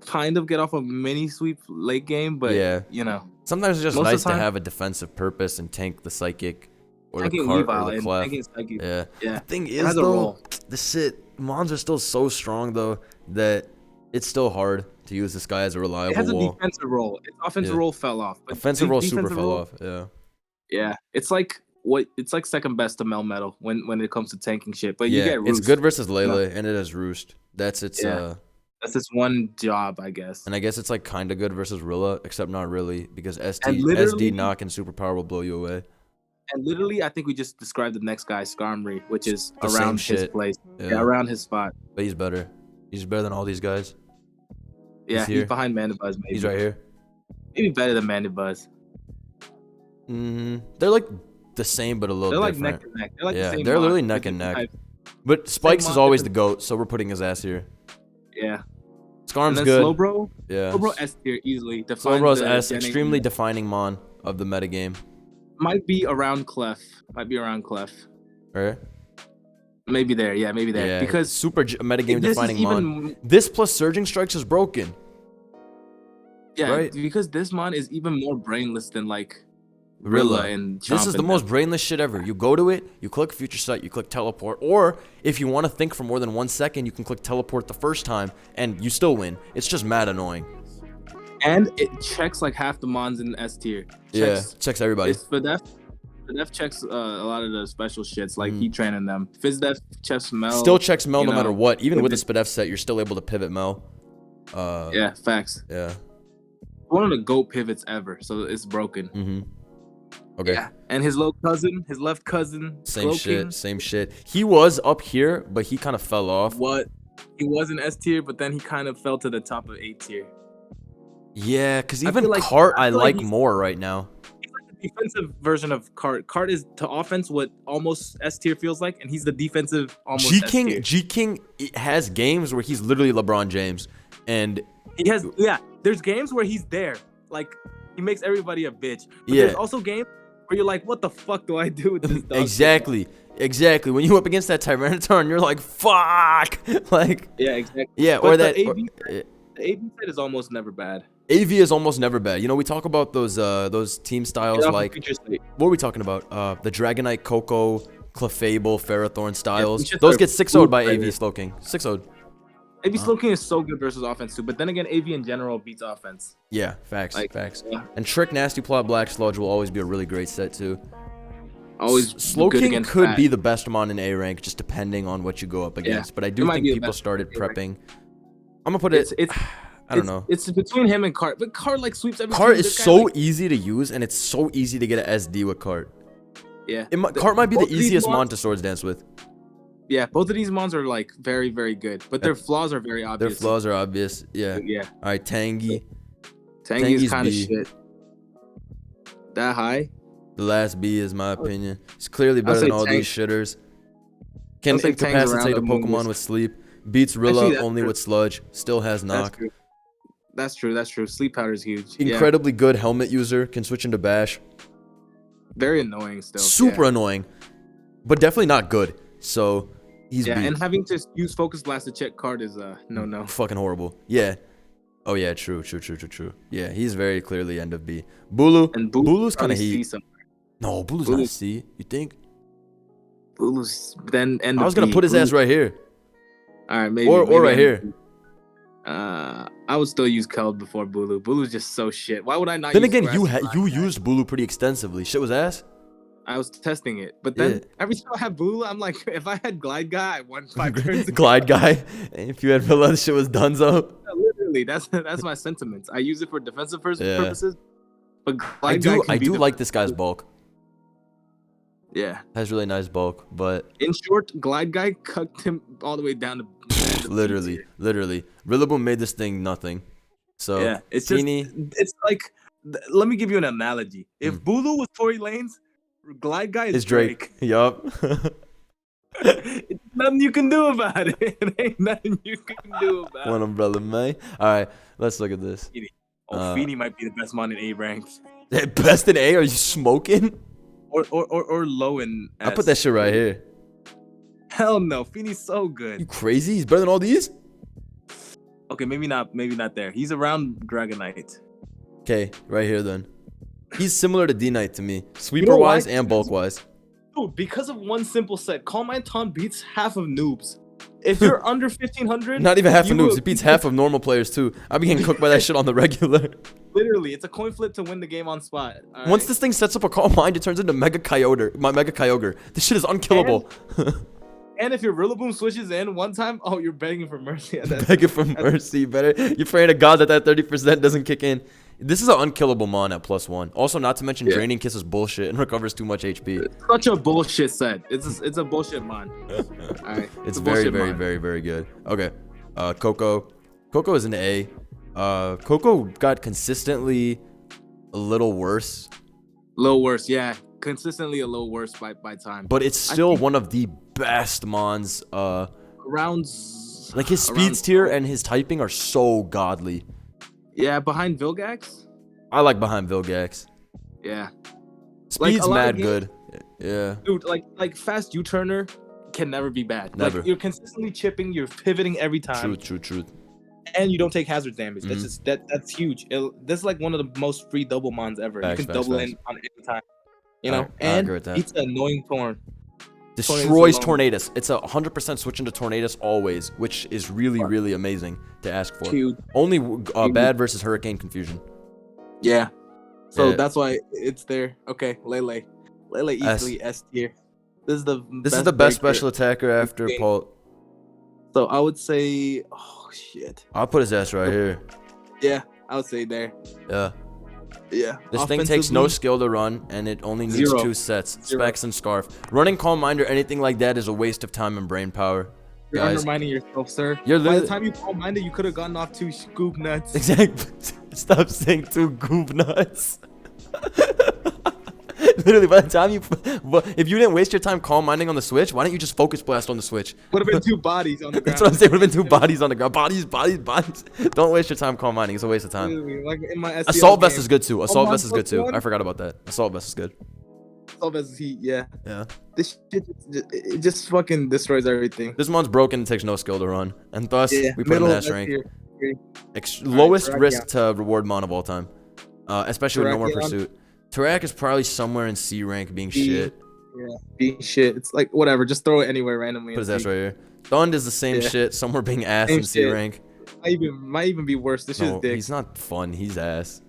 kind of get off a mini sweep late game, but Yeah. you know, Sometimes it's just most of the nice to time- have a defensive purpose and tank the psychic or the taking cart Weavile or the and clef. taking Psychic. Yeah. Yeah. The thing It is has a though, role. this shit, Mons are still so strong though that it's still hard to use this guy as a It reliable has a wall. defensive role. Its offensive Yeah. role fell off. But Offensive roll super defensive fell role- off. Yeah. Yeah, it's like second best to Melmetal when it comes to tanking shit. But you Yeah, get it's Roost. good versus Lele, and it has Roost. That's its Yeah. That's its one job, I guess. and I guess it's like kind of good versus Rilla, except not really because And SD literally- knock and superpower will blow you away. And literally, I think we just described the next guy, Skarmory, which is The same around his shit. place. Yeah. Yeah, around his spot. But he's better. He's better than all these guys. Yeah, here. he's behind Mandibuzz, maybe. He's right here. Maybe better than Mandibuzz. They're like the same, but a little They're like different. neck and neck. They're like Yeah, the same they're mod, literally but neck and different neck. types. But Spikes mod, is always the different- GOAT, so we're putting his ass here. Yeah. And Skarm's then good. Slowbro. Yeah. Slowbro S tier easily. Defines Slowbro's the S, Gen extremely 8. defining mon of the metagame. Might be around Clef. Right? Maybe there. Yeah, maybe there. Yeah. Because super metagame this is defining mon. even This plus Surging Strikes is broken. yeah, right? because this mon is even more brainless than like Rilla. Rilla and This Chomp is the and most them. brainless shit ever. You go to it, you click Future Sight, you click Teleport, or if you want to think for more than 1 second, you can click Teleport the first time, and you still win. It's just mad annoying. And it checks like half the mons in S tier. Checks everybody. It's Fidef checks a lot of the special shits, like he training them. Fizdef checks Mel. Still checks Mel you no know, matter what. Even with the with Spadef set, you're still able to pivot Mel. Yeah, facts. Yeah. One of the GOAT pivots ever, so it's broken. Mm-hmm. Okay. Yeah. And his his left cousin, Same shit. He was up here, but he kind of fell off. What? He was in S tier, but then he kind of fell to the top of A tier. Yeah, because I even feel like- Cart I I feel like like he's- more right now. He's like the defensive version of Cart. Cart is to offense what almost S tier feels like, and he's the defensive almost S tier. G King has games where he's literally LeBron James, and He has There's games where he's there, like he makes everybody a bitch. But Yeah. there's also games where you're like, what the fuck do I do with this dog? exactly. When you up against that Tyranitar, you're like, fuck, like Yeah, exactly. yeah, But or the that. AV The AB set is almost never bad. AV is almost never bad. You know, we talk about those team styles Get off of like Future State. what are we talking about? The Dragonite, Coco, Clefable, Ferrothorn styles. Future Those State get 6-0'd by food AV Slowking. 6-0'd. AB Slowking is so good versus offense too, but then again, AV in general beats offense. Yeah, facts. Yeah. And Trick, Nasty Plot, Black Sludge will always be a really great set too. Always good Slowking against could that. be the best mon in A rank, just depending on what you go up against. But I do It might think be a people best started A rank. prepping. I'm gonna put it. It's I don't know. It's between him and Cart, but Cart like sweeps every Cart team. is This guy, so like, easy to use, and it's so easy to get an SD with Cart. yeah. Cart might be both the of these easiest mon mons- to Swords Dance with. Yeah, both of these mons are like very, very good, but their flaws are very Their obvious. flaws are obvious. Yeah. Yeah. All right, Tangy. Tangy is Tangy's kind of B. shit. That high? The last B is my opinion. It's clearly I'll better say than all Tang- these shitters. Can I'll say Tang's around incapacitate a among Pokemon this. with sleep. Beats Rilla Actually, that's only true. with sludge. Still has That's knock. true. That's true. Sleep powder is huge. Yeah. Incredibly good helmet user. Can switch into Bash. Very annoying still. Super yeah. annoying. But definitely not good. So he's Yeah, B. and having to use Focus Blast to check card is no. Fucking horrible. Yeah. Oh yeah, true. Yeah, he's very clearly end of B. Bulu. And Bulu's kind probably of C heat. somewhere. No, Bulu's not a Bulu's- C. You think? Bulu's then end I of was gonna B. put his ass right here. All right, maybe Or maybe right end here. of B. I would still use Keld before Bulu. Bulu's just so shit. Why would I not? Then use again, Grass you and Black you Guy? used Bulu pretty extensively. Shit was ass. I was testing it, but then Yeah. every time I have Bulu, I'm like, if I had Glide Guy, I won 5 turns. Glide guy. If you had Villa, the shit was donezo. Literally, that's my sentiments. I use it for defensive Yeah. purposes, but I Glide Guy can be do the- like this guy's bulk. Yeah. Has really nice bulk, but In short, Glide Guy cucked him all the way down to literally. Rillaboom made this thing nothing. So Yeah, it's just Feeny, it's like let me give you an analogy. If Bulu was Tory Lanes, Glide Guy is is Drake. Yup. It's nothing you can do about it. It ain't nothing you can do about One umbrella May. Alright, let's look at this. it. Oh, Feeny might be the best mon in A ranks. Best in A? Are you smoking? Or low in S. I put that shit right here. Hell no, Feeny's so You good. crazy? He's better than all these? Okay, maybe not there. He's around Dragonite. Okay, right here then. He's similar to D-Knight to me. Sweeper wise and bulk wise. Dude, because of one simple set, Calm Mind Tom beats half of noobs. If you're under 1500, Not even half of you noobs. will- It beats half of normal players too. I be getting cooked by that shit on the regular. Literally, it's a coin flip to win the game on spot. All Once right? this thing sets up a Calm Mind, it turns into Mega Kyogre. My Mega Kyogre. This shit is unkillable. And if your Rillaboom switches in one time, oh, you're begging for mercy. At that Begging for mercy. Better. You're praying to God that 30% doesn't kick in. This is an unkillable mon at +1. Also, not to mention Draining Kiss is bullshit and recovers too much HP. Such a bullshit set. It's a bullshit mon. All right. It's a very, bullshit very, mon. very, very good. Okay. Coco. Coco is an A. Coco got consistently a little worse, Little worse, yeah. Consistently a little worse by time. but it's still one of the best mons. Rounds Like his speeds tier and his typing are so godly. Yeah, behind Vilgax. I like behind Vilgax. Yeah, Speed's a lot of mad good. Yeah. dude, like fast U-turner can never be bad. Never. Like you're consistently chipping, you're pivoting every time, Truth. and you don't take hazard damage. That's Mhm. just that's huge. This is like one of the most free double mons ever. Facts, you can facts, double facts. in on any time. You know, I and agree with that. it's an annoying Torn. Destroys alone. Tornadus. It's a 100% switch into Tornadus always, which is really, really amazing to ask for. Huge. Only bad versus Hurricane Confusion. Yeah. So Yeah. that's why it's there. Okay, Lele easily S tier. This is the Best break special attacker after game. Paul. So I would say, oh shit. I'll put his ass right here. Yeah, I would say there. Yeah. Yeah. This thing takes no Offensively, skill to run, and it only needs Zero. 2 sets. Zero. Specs and Scarf. Running Calm Mind or anything like that is a waste of time and brain power. You're Guys. undermining yourself, sir. You're By the literally- time you call minded, you could have gotten off 2 scoop nuts. Exactly. Stop saying 2 goob nuts. Literally, by the time you... But if you didn't waste your time Calm Minding on the Switch, why don't you just Focus Blast on the Switch? Would have been 2 bodies on the ground. That's what I'm saying. Would have been 2 bodies on the ground. Bodies. Don't waste your time Calm Minding. It's a waste of time. Literally, like in my SEO Assault Vest game. is good too. Assault Oh, Vest is good too. one? I forgot about that. Assault Vest is good. Assault Vest is heat, yeah. Yeah. This shit, it just fucking destroys everything. This mon's broken and takes no skill to run. And thus, Yeah, we put him in S S rank. tier. Lowest Tarak, risk to reward mon of all time. Especially with no more Tarak, yeah. pursuit. Tarak is probably somewhere in C rank being B. shit. Yeah, be shit. It's like whatever. Just throw it anywhere randomly. Put his and ass see. right here. Thund is the same Yeah. shit. Somewhere being ass Same in C shit. rank. Might even be worse. This shit No, is dick. he's not fun. He's ass.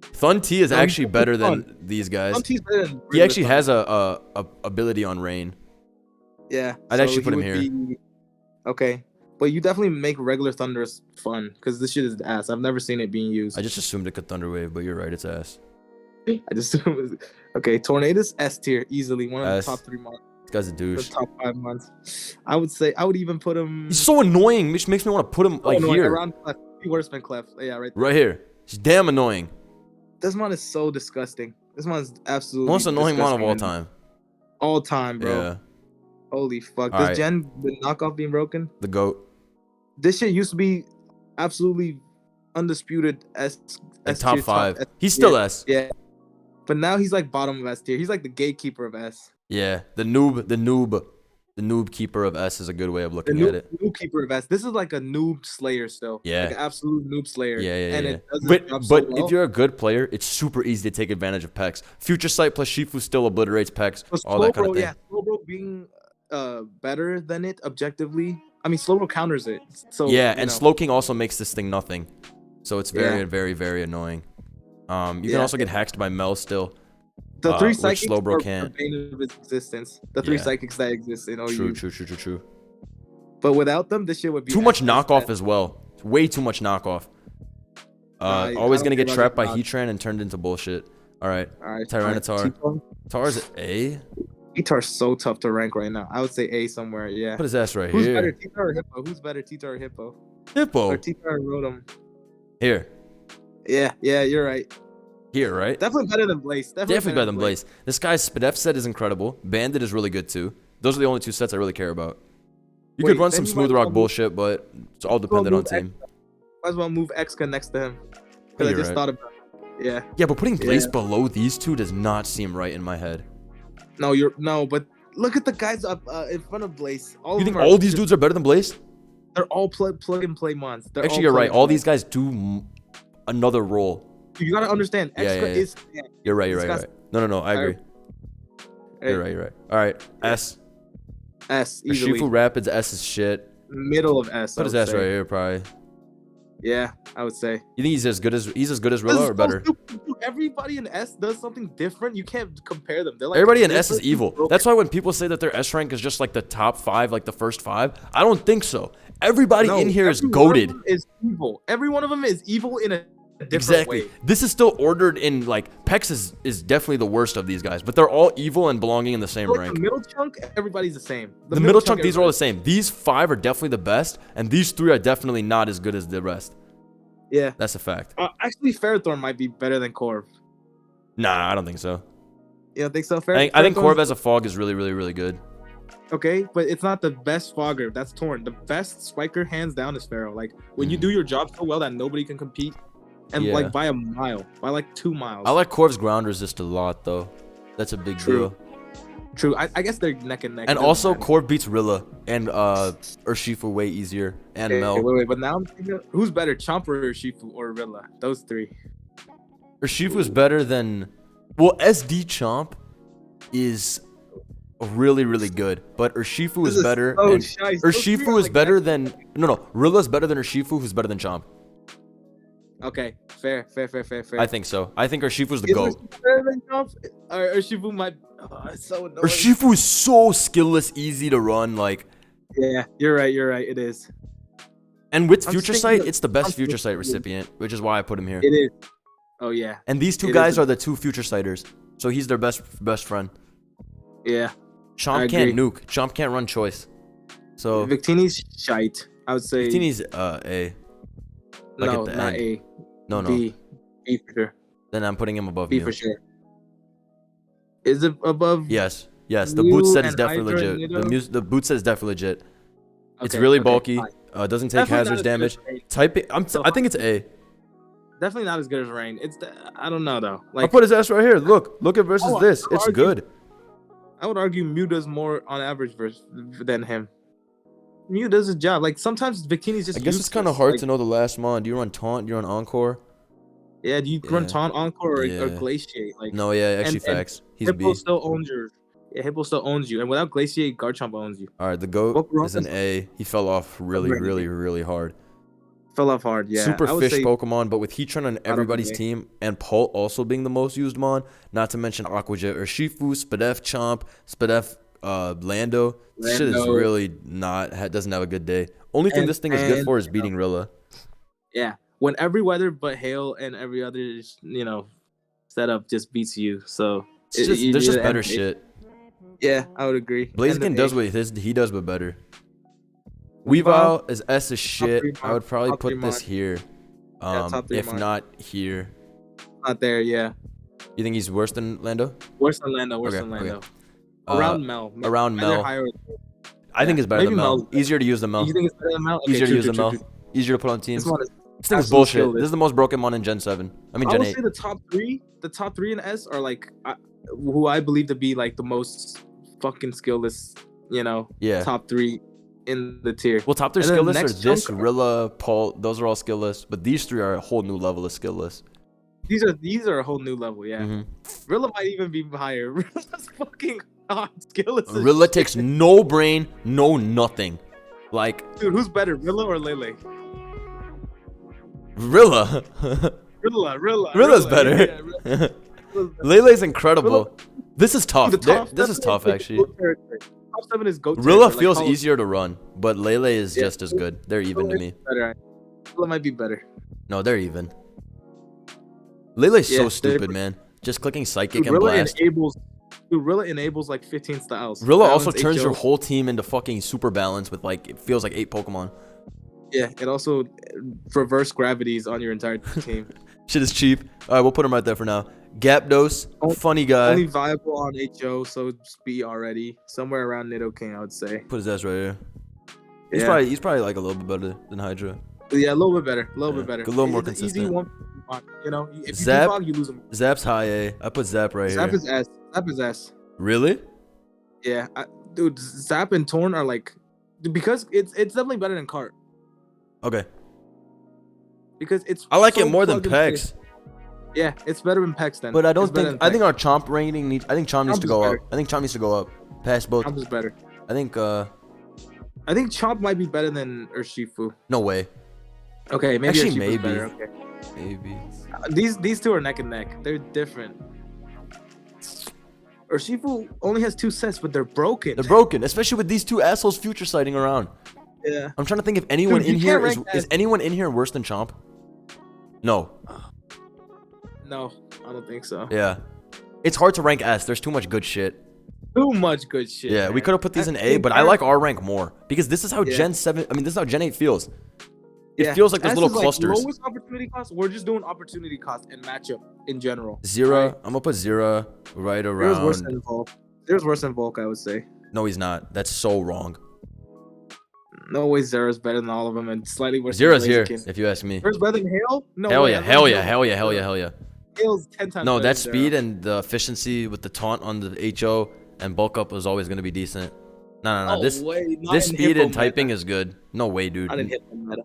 Thund T is Thund actually is better fun. than these guys. Sometimes better than He regular actually Thund. has a ability on rain. Yeah. I'd actually he put him would here. be- Okay. But you definitely make regular Thunderous fun because this shit is ass. I've never seen it being used. I just assumed it could Thunder Wave, but you're right. It's ass. I just okay. Tornadus S tier easily one of S. the top 3 mons. This guy's a The douche. top 5 months. I would say I would even put him. He's so annoying, which makes me want to put him like here. Around Clef. Worse than Clef. Yeah, right. Right here. He's damn annoying. This mon is so disgusting. This mon is absolutely Most annoying mon of all disgusting. time. All time, bro. Yeah. Holy fuck. All Does right. Gen the knockoff being broken? The GOAT. This shit used to be absolutely undisputed Like top 5. He's still S. Yeah. But now he's like bottom of S tier. He's like the gatekeeper of S. Yeah. The noob keeper of S is a good way of looking at it. Noob keeper of S. This is like a noob slayer still. Yeah. Like an absolute noob slayer. Yeah. And it does its But, job so but well. if you're a good player, it's super easy to take advantage of Pex. Future Sight plus Shifu still obliterates Pex. All that kind of thing. Yeah, Slowbro being better than it objectively. I mean, Slowbro counters it. So Yeah, and Slowking also makes this thing nothing. So it's very, Yeah. very, very annoying. You can also get hacked by Mel still. The 3 which psychics Slowbro are can't. the bane of its existence. The 3 Yeah. psychics that exist in OU. True. But without them, this shit would be Too much S. knockoff as well. Way too much knockoff. I Always don't gonna get care trapped about by that. Heatran and turned into bullshit. Alright. Alright, Tyranitar. Tar's A? Titar's so tough to rank right now. I would say A somewhere, yeah. Put his ass right Who's better, here. Titar or Hippo? Who's better, Titar or Hippo? Hippo. Or Titar or Rotom? Here. Yeah, you're right. Here, right? Definitely better than Blaze. Definitely better than Blaze. This guy's Spadef set is incredible. Bandit is really good too. Those are the only 2 sets I really care about. You could Wait, run then some you Smooth might Rock as well bullshit, but it's all dependent on move team. Might as well move Exca next to him. Because I You're just right. thought about it. Yeah. Yeah, but putting Blaze Yeah. below these 2 does not seem right in my head. No, but look at the guys up in front of Blaze. All You of think them are all these just- dudes are better than Blaze? They're all plug and play mons. They're Actually, all you're right. plug All and play. these guys do another role. You gotta understand. Yeah, Extra yeah, yeah. is. You're right. This guy's- No. I agree. You're right. All right. S. S easily. Urshifu Rapids S is shit. Middle of S. Put his ass right here, probably. Yeah, I would say. You think he's as good as This Rilla is or better? so stupid. Everybody in S does something different. You can't compare them. They're like Everybody in S is different evil. broken. That's why when people say that their S rank is just like the top 5, like the first 5, I don't think so. Everybody No, in here is every one of goated. them is evil. Every one of them is evil in a different Exactly. way. This is still ordered in like Pex is definitely the worst of these guys, but they're all evil and belonging in the same Like rank. the middle chunk, everybody's the same. The middle chunk, these are all the same. These 5 are definitely the best, and these 3 are definitely not as good as the rest. Yeah. That's a fact. Actually, Ferrothorn might be better than Corv. Nah, I don't think so. You don't think so? I think Ferrothorn's- Corv as a fog is really, really, really good. Okay, but it's not the best fogger. That's Torn. The best spiker, hands down, is Pharaoh. Like when you do your job so well that nobody can compete, and Yeah. like by a mile, by like 2 miles. I like Corv's ground resist a lot, though. That's a big True. deal. True. I guess they're neck and neck. And It doesn't also, matter. Corv beats Rilla and Urshifu way easier, and Okay, Mel. wait. But now I'm thinking, who's better, Chomper or Shifu or Rilla? Those 3. Urshifu is better than... Well, SD Chomp is really, really good, but Urshifu is better. So and shy. Those 3 Urshifu are, is like, better neck- than... No. Rilla's better than Urshifu, who's better than Chomp. Okay, fair. I think so. I think Urshifu's the Is GOAT. Urshifu better than Chomp? Or Urshifu might. Oh, it's so annoying. Urshifu is so skillless, easy to run, like... Yeah, you're right. It is. And with I'm Future just Sight, thinking of- it's the best I'm Future Sight thinking- recipient, which is why I put him here. It is. Oh yeah. And these 2 It guys is. are the 2 Future Sighters, so he's their best friend. Yeah. Chomp I can't agree. nuke. Chomp can't run choice. So Victini's shite. I would say. Victini's A. like no, at the not end. A. No. B. B for sure. Then I'm putting him above B Mew. for sure. Is it above? Yes. The Mew boot set is and definitely Hydra and legit. The boot set is definitely legit. It's Okay, really okay, bulky. fine. Doesn't take Definitely not hazards as good damage. as Rain. Typing. So I think it's A. Definitely not as good as Rain. I don't know though. I'll Like put his ass right here. Look at versus Oh, this. I'll It's argue- good. I would argue Mew does more on average than him. Mew does his job. Like sometimes Victini's just. I guess it's kind of useless. hard Like, to know the last mon. Do you run Taunt? Do you run Encore? Yeah, do you run Yeah. Taunt, Encore, or Yeah. Glaciate? Like No, yeah, actually and facts. He's B. Hippo still owns your. Yeah, Hippo still owns you, and without Glaciate, Garchomp owns you. All right, the GOAT Bokuroka's is an A. He fell off really, Right. really, really hard. Fell off hard. Yeah, Super I would fish say Pokemon, but with Heatran on everybody's A. team and Pult also being the most used mon, not to mention Aquajet or Shifu, Spadef Chomp, Spadef Lando. This shit is Lando. really doesn't have a good day. Only thing And- this thing is good and, for is beating Rilla. Yeah, when every weather but hail and every other setup just beats you. So It's just, there's just better it- shit. Yeah, I would agree. Blaziken does what he does, but better. Weavile Weavile is S as top shit. three I would probably top three put this mod. here. Yeah, top three If mod. not here. Not there. Yeah, You think he's worse than Lando? worse than Lando. Worse Okay, than Lando. okay. Around Mel. Around Either Mel. higher. I think it's better Maybe than Mel. Mel's Easier to use than Mel. You think it's better than Mel? Okay, Easier to true, use true, than true, Mel. true. Easier to put on teams. This one is This thing is absolute bullshit. skillless. This is the most broken one in Gen 7. I mean I Gen would 8. say the top three in S are like who I believe to be like the most fucking skillless. Yeah. Top three in the tier. Well, top 3 And then the skillless are next this, chunk- Rilla, Paul. Those are all skillless. But these 3 are a whole new level of skillless. These are a whole new level. Yeah, Mhm. Rilla might even be higher. Rilla's fucking hot skillless. as Rilla shit. takes no brain, no nothing. Like, Dude, who's better, Rilla or Lele? Rilla. Rilla's Rilla's better. Yeah, Rilla's better. Lele's incredible. This is tough. Dude, This is tough, actually. Top 7 is GOAT. Rilla territory, feels like, easier to run, but Lele is Yeah. just as good. They're even to Rilla me. is better. Rilla might be better. No, they're even. Lele's Yeah, so they're- stupid, man. Just clicking Psychic Dude, and Blast. Rilla enables like 15 styles. Rilla also Balance, turns HO. your whole team into fucking super balance with like, it feels like 8 Pokemon. Yeah, it also reverse gravities on your entire team. Shit is cheap. Alright, we'll put him right there for now. Gyapdos, funny guy. Only viable on HO, so it's B already. Somewhere around Nidoking, I would say. Put his ass right here. Yeah. He's probably like a little bit better than Hydra. Yeah, a little bit better. A little Yeah, bit better. a little more It's an consistent. Easy one. If you Zap- defog, you lose them. Zap's high A. I put Zap right Zap here. is S. Zap is S. Really? Yeah, dude. Zap and Torn are like, because it's definitely better than Cart Okay. because it's. I like so it more than plug and Pex. play. Yeah, it's better than Pex then. But I It's don't better think. than I think Pex. our Chomp rating needs. I think Chomp needs Chomp to is go better. up. I think Chomp needs to go up. Past both. Chomp is better. I think. I think Chomp might be better than Urshifu. No way. Okay, maybe Actually, Urshifu's maybe. better. Okay. Maybe. These two are neck and neck. They're different. Urshifu only has 2 sets, but they're broken. They're broken, especially with these 2 assholes future sighting around. Yeah. I'm trying to think if anyone Dude, you in here can't is rank is as- anyone in here worse than Chomp? No. No, I don't think so. Yeah. It's hard to rank S. There's too much good shit. Too much good shit. Yeah, we man. could have put these in A, think but I like our rank more because this is how Yeah. Gen 7. I mean, this is how Gen 8 feels. It Yeah. feels like there's S little is, like, clusters. lowest opportunity cost. We're just doing opportunity cost and matchup in general. Zero. Right? I'm gonna put Zero right Zero's worse around. than Volk. Zero's worse than Volk, I would say. No, he's not. That's so wrong. No way Zero's better than all of them and slightly worse Zero's than here, Blaziken. if you ask me. Zero's better than Hale? No Hell way. yeah, I hell think yeah, Hale- hell yeah, hell yeah, hell yeah. Hale's 10 times No, better that than speed Zero. and the efficiency with the taunt on the HO and bulk up was always gonna be decent. No. No This way, not this in speed Hippo and typing meta. is good. No way, dude. Not in Hippo meta.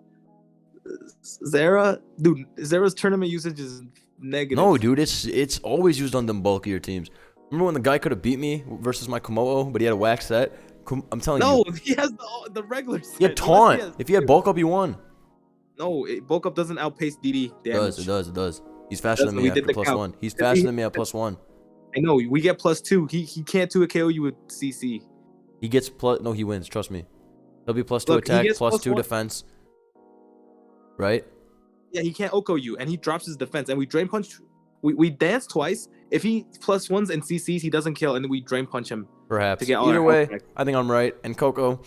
Zera, dude, Zera's tournament usage is negative. No, dude, it's always used on them bulkier teams. Remember when the guy could have beat me versus my Komodo, but he had a wax set? I'm telling No, you. he has the regular set. He had taunt. If he had bulk up, he won. No, bulk up doesn't outpace DD It damage. It does. He's faster than Doesn't. me We did after the plus count. 1. He's faster than me at plus 1. I know, we get +2. He can't 2 a KO you with CC. He gets plus. No, he wins. Trust me. He'll be plus 2 Look, he attack, gets plus 2 +1. defense. Right? Yeah, he can't Oko you, and he drops his defense. And we drain punch. We dance twice. If he +1s and CCs, he doesn't kill, and then we drain punch him. Perhaps. To get all Either our way, health back. I think I'm right. And Coco,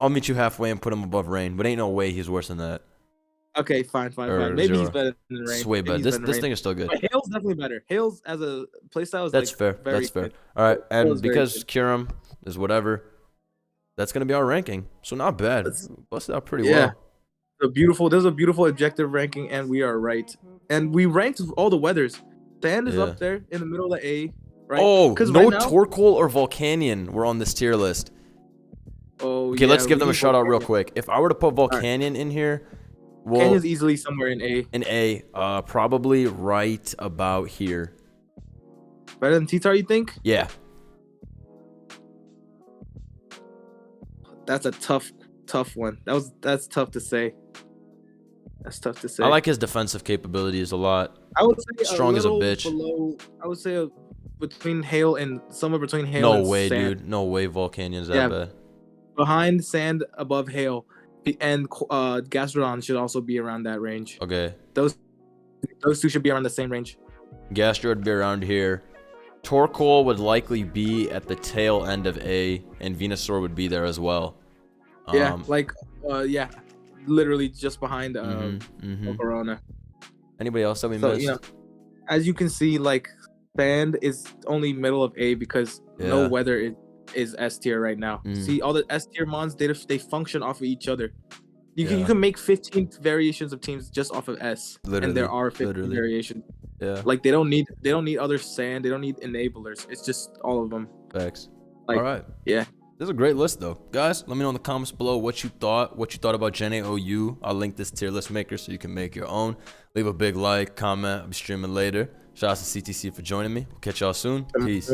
I'll meet you halfway and put him above Rain, but ain't no way he's worse than that. Okay, fine. Or Maybe he's Zero. better than Rain. It's way Maybe better. he's This better than Rain. thing is still good. But Hale's definitely better. Hale's as a playstyle is That's like fair. very That's fair. good. All right, and Hale's very because good. Kyurem is whatever, that's gonna be our ranking. So not bad. Busted out pretty Yeah. well. There's a beautiful objective ranking, and we are right. And we ranked all the weathers. Sand is Yeah. up there in the middle of A, right? Oh, 'Cause no right now- Torkoal or Volcanion were on this tier list. Oh, Okay, let's yeah, give we them a need shout out real Volcanion. quick. If I were to put Volcanion in here, well, Canyon's easily somewhere in A. in A, probably right about here. Better than T-Tar, you think? Yeah. That's a tough one. That's tough to say. That's tough to say. I like his defensive capabilities a lot. I would say strong as a little bitch. Below, I would say between Hale and somewhere between Hale No and way, Sand. dude. No way Volcanion's that Yeah. bad. Behind Sand, above Hale, and Gastrodon should also be around that range. Okay. Those two should be around the same range. Gastro would be around here. Torkoal would likely be at the tail end of A, and Venusaur would be there as well. Yeah, yeah, literally just behind Mhm. Corona. Anybody else that we So missed? as you can see, like Sand is only middle of A because no Yeah. weather is S tier right now. See, all the S tier mons, they function off of each other. You Yeah. can make 15 variations of teams just off of S, and there Literally. are 15 Literally. variations. Yeah. Like they don't need other sand, they don't need enablers. It's just all of them. Facts. Like, All right. yeah. This is a great list, though. Guys, let me know in the comments below what you thought about Gen A OU. I'll link this tier list maker so you can make your own. Leave a big like, comment. I'll be streaming later. Shout out to CTC for joining me. We'll catch y'all soon. Peace.